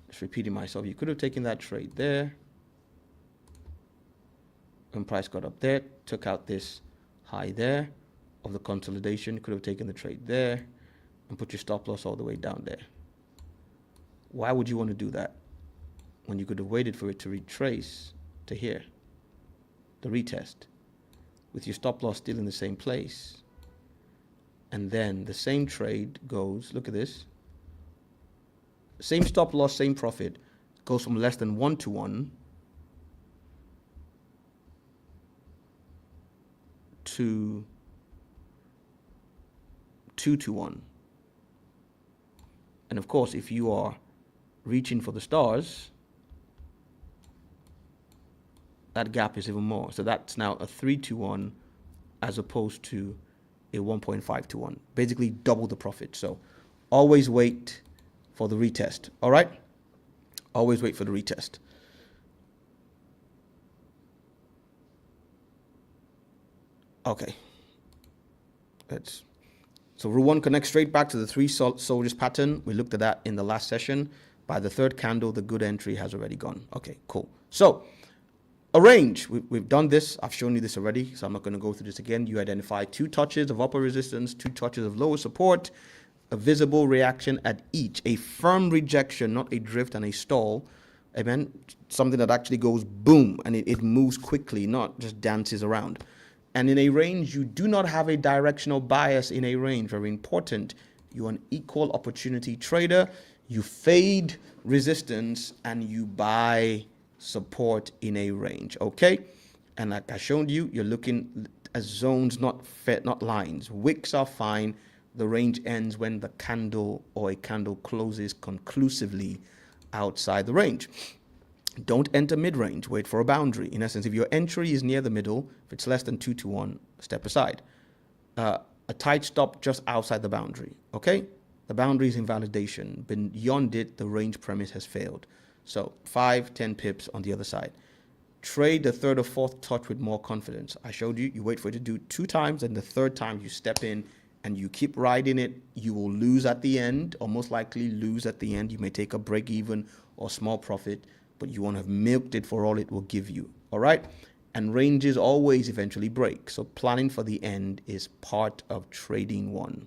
Just repeating myself, you could have taken that trade there. When price got up there, took out this high there of the consolidation, you could have taken the trade there and put your stop loss all the way down there. Why would you want to do that when you could have waited for it to retrace to here, the retest, with your stop loss still in the same place? And then the same trade goes, look at this, same stop loss, same profit, goes from less than 1-to-1 to 2-to-1. And of course, if you are reaching for the stars, that gap is even more. So that's now a 3-to-1 as opposed to a 1.5-to-1. Basically double the profit. So always wait for the retest. All right? Always wait for the retest. Okay. So rule 1 connects straight back to the 3 soldiers pattern. We looked at that in the last session. By the 3rd candle, the good entry has already gone. Okay, cool. So a range. We've done this. I've shown you this already, so I'm not going to go through this again. You identify 2 touches of upper resistance, 2 touches of lower support, a visible reaction at each, a firm rejection, not a drift and a stall. Amen. Something that actually goes boom and it moves quickly, not just dances around. And in a range, you do not have a directional bias in a range. Very important. You're an equal opportunity trader. You fade resistance and you buy support in a range. Okay. And like I showed you, you're looking at zones, not lines. Wicks are fine. The range ends when the candle or a candle closes conclusively outside the range. Don't enter mid-range. Wait for a boundary. In essence, if your entry is near the middle, if it's less than 2-to-1, step aside. A tight stop just outside the boundary. Okay? The boundary is invalidation. Beyond it, the range premise has failed. So 5-10 pips on the other side. Trade the 3rd or 4th touch with more confidence. I showed you. You wait for it to do 2 times, and the 3rd time you step in and you keep riding it. You will lose at the end, or most likely lose at the end. You may take a break even or small profit, but you want to have milked it for all it will give you. All right? And ranges always eventually break. So planning for the end is part of trading 1.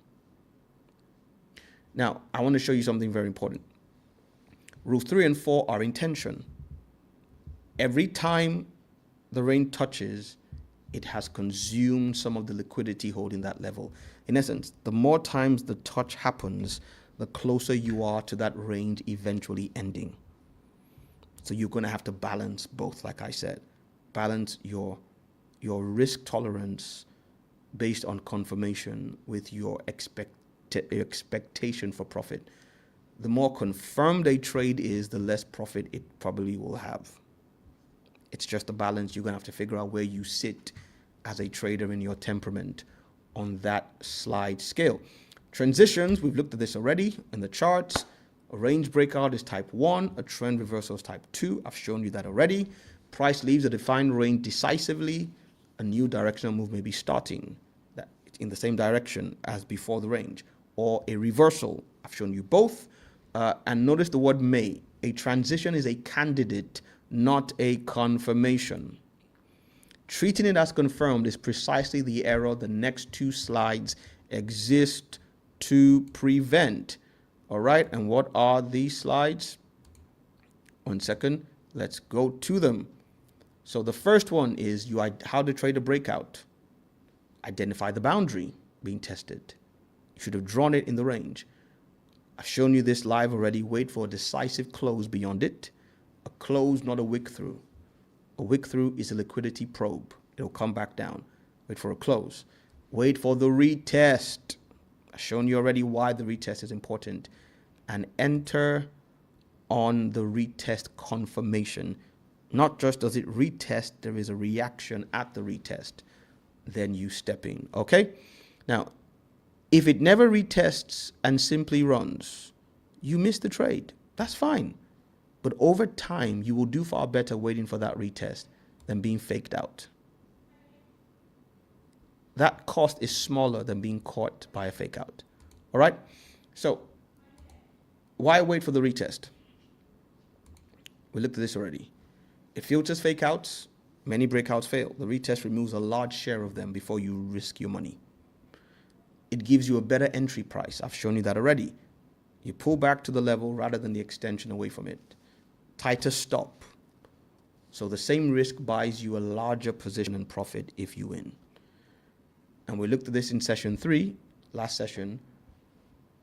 Now, I want to show you something very important. Rules 3 and 4 are intention. Every time the range touches, it has consumed some of the liquidity holding that level. In essence, the more times the touch happens, the closer you are to that range eventually ending. So you're going to have to balance both, like I said. Balance your risk tolerance based on confirmation with your expectation for profit. The more confirmed a trade is, the less profit it probably will have. It's just a balance. You're going to have to figure out where you sit as a trader in your temperament on that slide scale. Transitions, we've looked at this already in the charts. A range breakout is type 1. A trend reversal is type 2. I've shown you that already. Price leaves a defined range decisively. A new directional move may be starting in the same direction as before the range, or a reversal. I've shown you both. And notice the word may. A transition is a candidate, not a confirmation. Treating it as confirmed is precisely the error the next two slides exist to prevent. All right, and what are these slides? 1 second, let's go to them. So the first one is how to trade a breakout. Identify the boundary being tested. You should have drawn it in the range. I've shown you this live already. Wait for a decisive close beyond it. A close, not a wick through. A wick through is a liquidity probe. It'll come back down. Wait for a close. Wait for the retest. I've shown you already why the retest is important. And enter on the retest confirmation. Not just does it retest, there is a reaction at the retest. Then you step in, okay? Now, if it never retests and simply runs, you miss the trade. That's fine. But over time, you will do far better waiting for that retest than being faked out. That cost is smaller than being caught by a fake out. All right? So, why wait for the retest? We looked at this already. It filters fake outs. Many breakouts fail. The retest removes a large share of them before you risk your money. It gives you a better entry price. I've shown you that already. You pull back to the level rather than the extension away from it. Tighter stop. So the same risk buys you a larger position and profit if you win. And we looked at this in session 3, last session.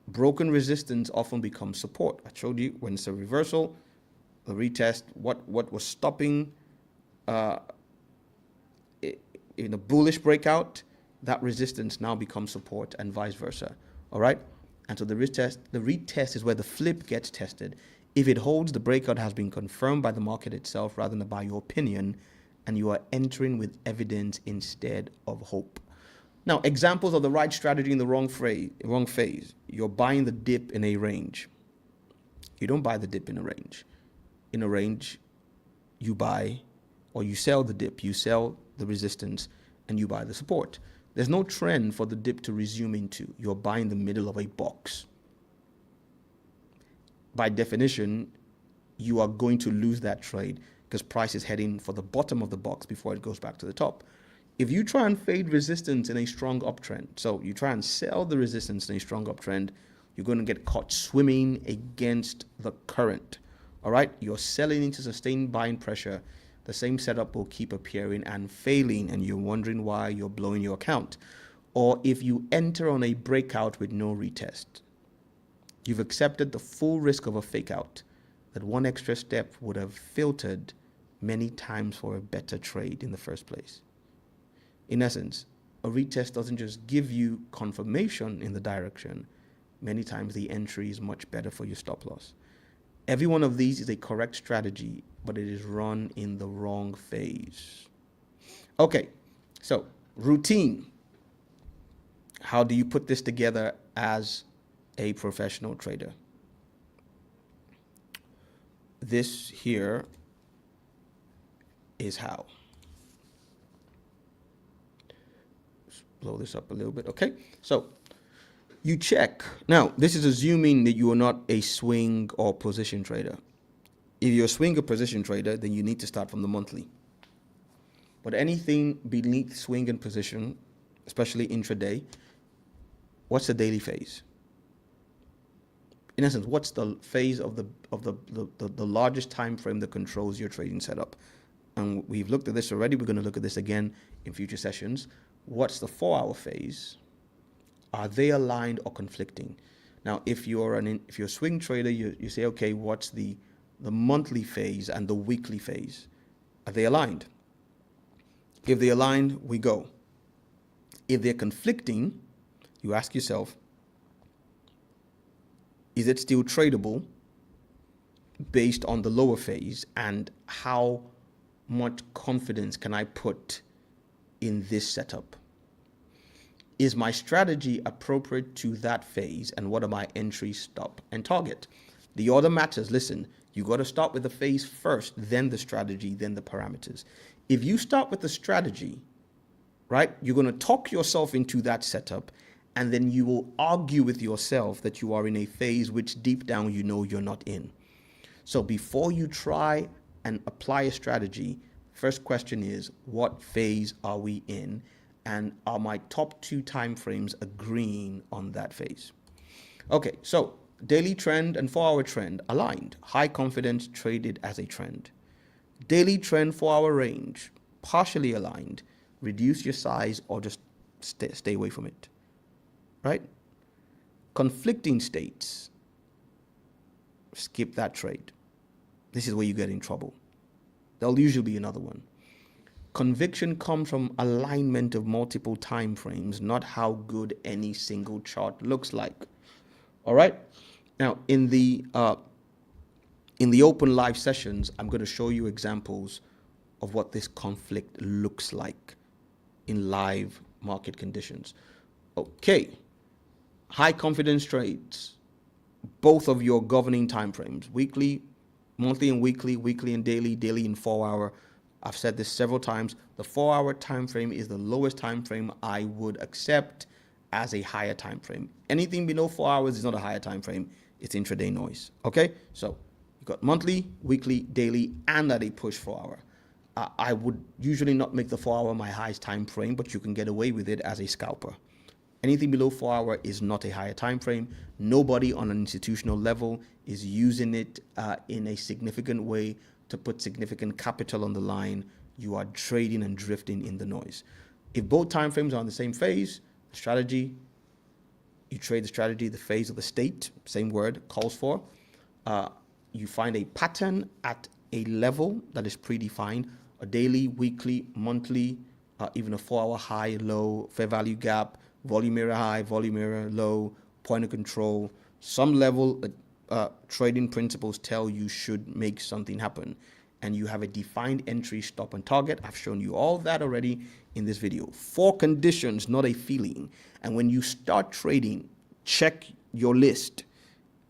Broken resistance often becomes support. I showed you when it's a reversal, the retest, what was stopping in a bullish breakout, that resistance now becomes support and vice versa. All right? And so the retest is where the flip gets tested. If it holds, the breakout has been confirmed by the market itself rather than by your opinion, and you are entering with evidence instead of hope. Now, examples of the right strategy in the wrong phase. You're buying the dip in a range. You don't buy the dip in a range. In a range, you buy or you sell the dip. You sell the resistance and you buy the support. There's no trend for the dip to resume into. You're buying the middle of a box. By definition, you are going to lose that trade because price is heading for the bottom of the box before it goes back to the top. If you try and fade resistance in a strong uptrend, so you try and sell the resistance in a strong uptrend, you're going to get caught swimming against the current. All right? You're selling into sustained buying pressure. The same setup will keep appearing and failing, and you're wondering why you're blowing your account. Or if you enter on a breakout with no retest, you've accepted the full risk of a fake out. That one extra step would have filtered many times for a better trade in the first place. In essence, a retest doesn't just give you confirmation in the direction. Many times the entry is much better for your stop loss. Every one of these is a correct strategy, but it is run in the wrong phase. Okay, so routine. How do you put this together as a professional trader? This here is how. Let's blow this up a little bit. Okay, so you check. Now, this is assuming that you are not a swing or position trader. If you're a swing or position trader, then you need to start from the monthly. But anything beneath swing and position, especially intraday, what's the daily phase? In essence, what's the phase of the largest time frame that controls your trading setup? And we've looked at this already. We're going to look at this again in future sessions. What's the 4-hour phase? Are they aligned or conflicting? Now, if you're a swing trader, you say, okay, what's the monthly phase and the weekly phase? Are they aligned? If they're aligned, we go. If they're conflicting, you ask yourself, is it still tradable based on the lower phase, and how much confidence can I put in this setup? Is my strategy appropriate to that phase? And what are my entry, stop, and target? The order matters. Listen, you got to start with the phase first, then the strategy, then the parameters. If you start with the strategy, right, you're going to talk yourself into that setup, and then you will argue with yourself that you are in a phase which deep down you know you're not in. So before you try and apply a strategy, first question is, what phase are we in? And are my top 2 time frames agreeing on that phase? Okay, so daily trend and 4-hour trend aligned. High confidence traded as a trend. Daily trend 4-hour range, partially aligned. Reduce your size or just stay away from it, right? Conflicting states, skip that trade. This is where you get in trouble. There'll usually be another one. Conviction comes from alignment of multiple time frames, not how good any single chart looks like. All right. Now, in the open live sessions, I'm going to show you examples of what this conflict looks like in live market conditions. Okay. High confidence trades, both of your governing time frames, weekly, monthly and weekly, weekly and daily, daily and 4-hour. I've said this several times. The 4-hour time frame is the lowest time frame I would accept as a higher time frame. Anything below 4 hours is not a higher time frame. It's intraday noise. Okay, so you got monthly, weekly, daily, and at a push 4-hour. I would usually not make the 4-hour my highest time frame, but you can get away with it as a scalper. Anything below 4-hour is not a higher time frame. Nobody on an institutional level is using it in a significant way to put significant capital on the line. You are trading and drifting in the noise. If both time frames are on the same phase, strategy, you trade the strategy, the phase of the state, same word, calls for. You find a pattern at a level that is predefined, a daily, weekly, monthly, even a 4-hour high, low, fair value gap, volume area high, volume area low, point of control, some level trading principles tell you should make something happen, and you have a defined entry, stop, and target. I've shown you all that already in this video. 4 conditions, not a feeling. And when you start trading, check your list.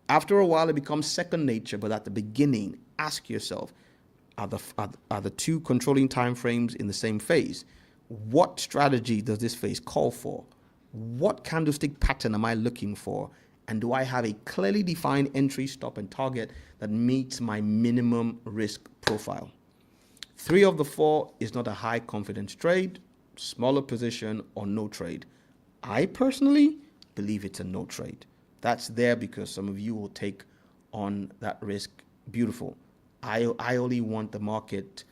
After a while, it becomes second nature, but at the beginning, ask yourself, are the 2 controlling time frames in the same phase? What strategy does this phase call for? What candlestick pattern am I looking for? And do I have a clearly defined entry, stop, and target that meets my minimum risk profile? 3 of the 4 is not a high confidence trade, smaller position, or no trade. I personally believe it's a no trade. That's there because some of you will take on that risk. Beautiful. I only want the market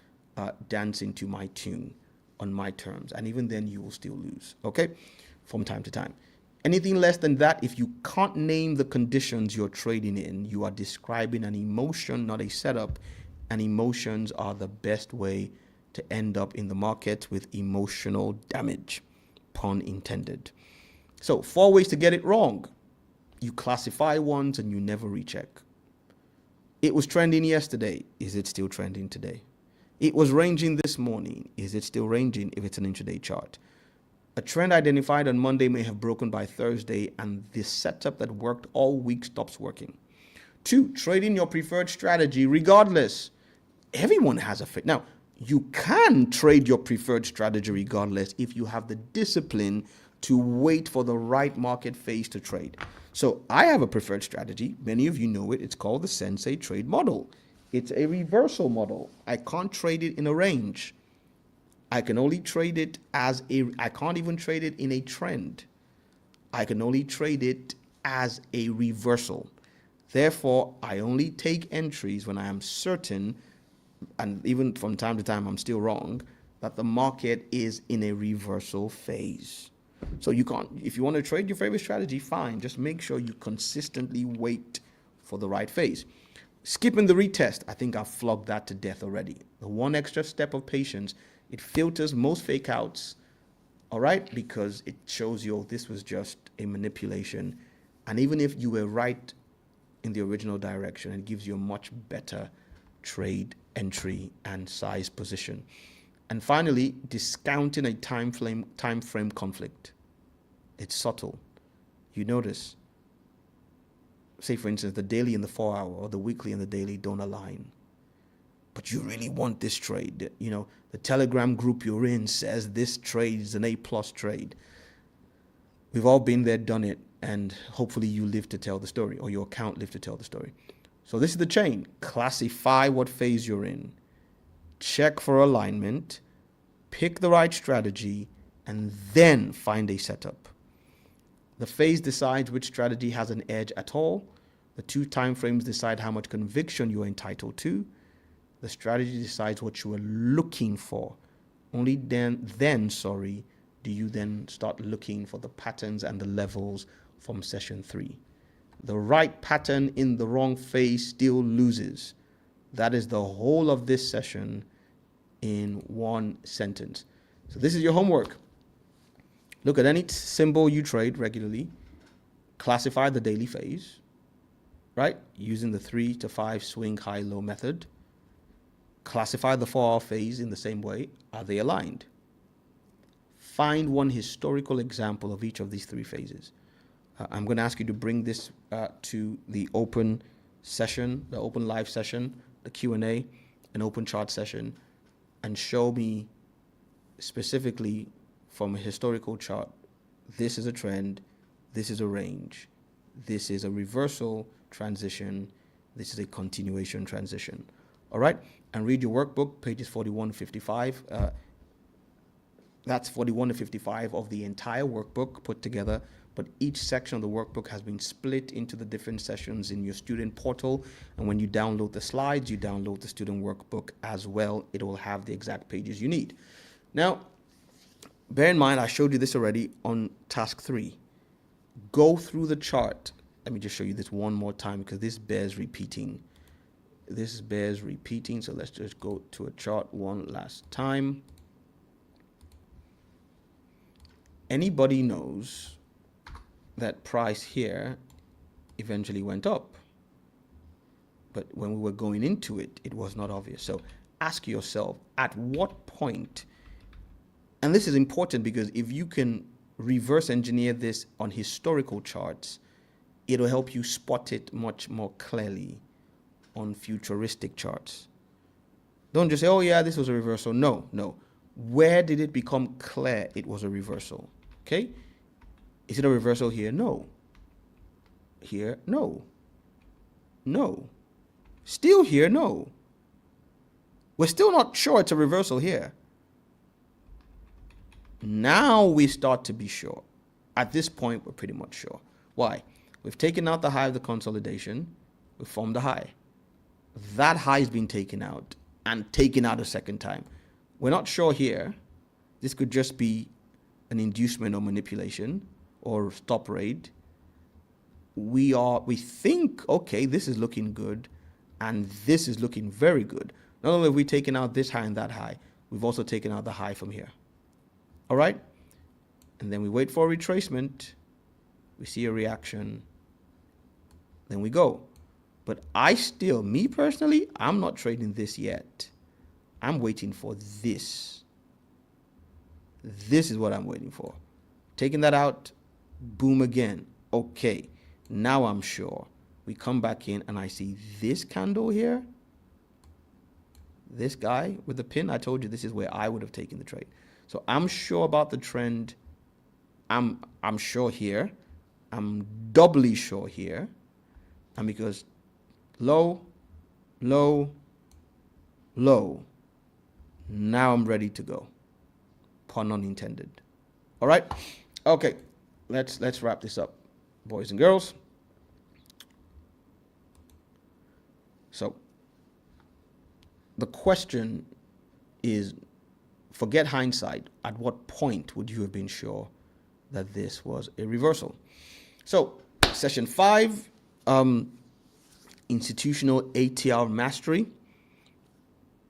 dancing to my tune on my terms. And even then you will still lose, okay, from time to time. Anything less than that, if you can't name the conditions you're trading in, you are describing an emotion, not a setup. And emotions are the best way to end up in the market with emotional damage, pun intended. So 4 ways to get it wrong. You classify once and you never recheck. It was trending yesterday. Is it still trending today? It was ranging this morning. Is it still ranging if it's an intraday chart? A trend identified on Monday may have broken by Thursday, and the setup that worked all week stops working. 2, trading your preferred strategy regardless. Everyone has a fit. Now, you can trade your preferred strategy regardless if you have the discipline to wait for the right market phase to trade. So I have a preferred strategy. Many of you know it. It's called the Sensei trade model. It's a reversal model. I can't trade it in a range. I can only trade it I can't even trade it in a trend. I can only trade it as a reversal. Therefore, I only take entries when I am certain, and even from time to time I'm still wrong, that the market is in a reversal phase. So you can't, if you want to trade your favorite strategy, fine. Just make sure you consistently wait for the right phase. Skipping the retest, I think I've flogged that to death already. The 1 extra step of patience, it filters most fake outs, all right, because it shows you this was just a manipulation. And even if you were right in the original direction, it gives you a much better trade entry and size position. And finally, discounting a time frame conflict. It's subtle. You notice, say for instance, the daily and the 4 hour, or the weekly and the daily don't align. But you really want this trade. You know, the Telegram group you're in says this trade is an A+ trade. We've all been there, done it, and hopefully you live to tell the story, or your account live to tell the story. So this is the chain. Classify what phase you're in. Check for alignment. Pick the right strategy, and then find a setup. The phase decides which strategy has an edge at all. The two time frames decide how much conviction you are entitled to. The strategy decides what you are looking for. Only then, do you then start looking for the patterns and the levels from session 3. The right pattern in the wrong phase still loses. That is the whole of this session in one sentence. So this is your homework. Look at any symbol you trade regularly, classify the daily phase, right? Using the 3 to 5 swing high-low method. Classify the 4 hour phase in the same way. Are they aligned? Find one historical example of each of these 3 phases. I'm going to ask you to bring this to the open session, the open live session, the Q&A, an open chart session, and show me specifically from a historical chart, this is a trend, this is a range, this is a reversal transition, this is a continuation transition. All right? And read your workbook, pages 41 to 55. That's 41 to 55 of the entire workbook put together, but each section of the workbook has been split into the different sessions in your student portal. And when you download the slides, you download the student workbook as well. It will have the exact pages you need. Now, bear in mind, I showed you this already on task 3. Go through the chart. Let me just show you this one more time because this bears repeating. So let's just go to a chart one last time. Anybody knows that price here eventually went up. But when we were going into it, it was not obvious. So ask yourself, at what point, and this is important because if you can reverse engineer this on historical charts, it'll help you spot it much more clearly on futuristic charts. Don't just say, oh yeah, this was a reversal. No. Where did it become clear it was a reversal? Okay? Is it a reversal here? No. Here? No. No. Still here? No. We're still not sure it's a reversal here. Now we start to be sure. At this point, we're pretty much sure. Why? We've taken out the high of the consolidation. We've formed a high. That high has been taken out and taken out a second time. We're not sure here. This could just be an inducement or manipulation or stop rate. We think, okay, this is looking good and this is looking very good. Not only have we taken out this high and that high, we've also taken out the high from here. All right? And then we wait for a retracement. We see a reaction. Then we go. But me personally, I'm not trading this yet. I'm waiting for this. This is what I'm waiting for. Taking that out, boom again. Okay, now I'm sure. We come back in and I see this candle here. This guy with the pin, I told you this is where I would have taken the trade. So I'm sure about the trend. I'm sure here. I'm doubly sure here. And because low, low, low, now I'm ready to go. Pun unintended. All right? Okay, let's wrap this up, boys and girls. So the question is, forget hindsight. At what point would you have been sure that this was a reversal? So session 5, institutional ATR mastery.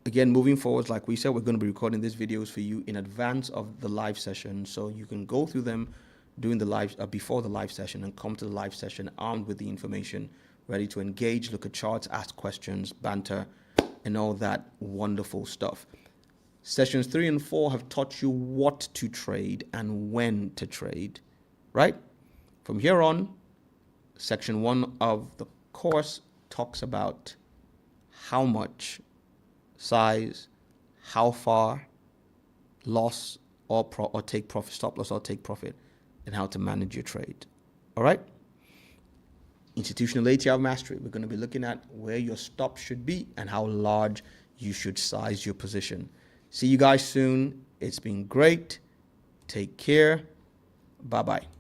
Again, moving forward, like we said, we're going to be recording these videos for you in advance of the live session, so you can go through them during the live, before the live session, and come to the live session armed with the information, ready to engage, look at charts, ask questions, banter, and all that wonderful stuff. Sessions 3 and 4 have taught you what to trade and when to trade, right? From here on, section 1 of the course talks about how much, size, how far, loss or take profit, stop loss or take profit, and how to manage your trade. All right? Institutional ATR mastery. We're going to be looking at where your stop should be and how large you should size your position. See you guys soon. It's been great. Take care. Bye-bye.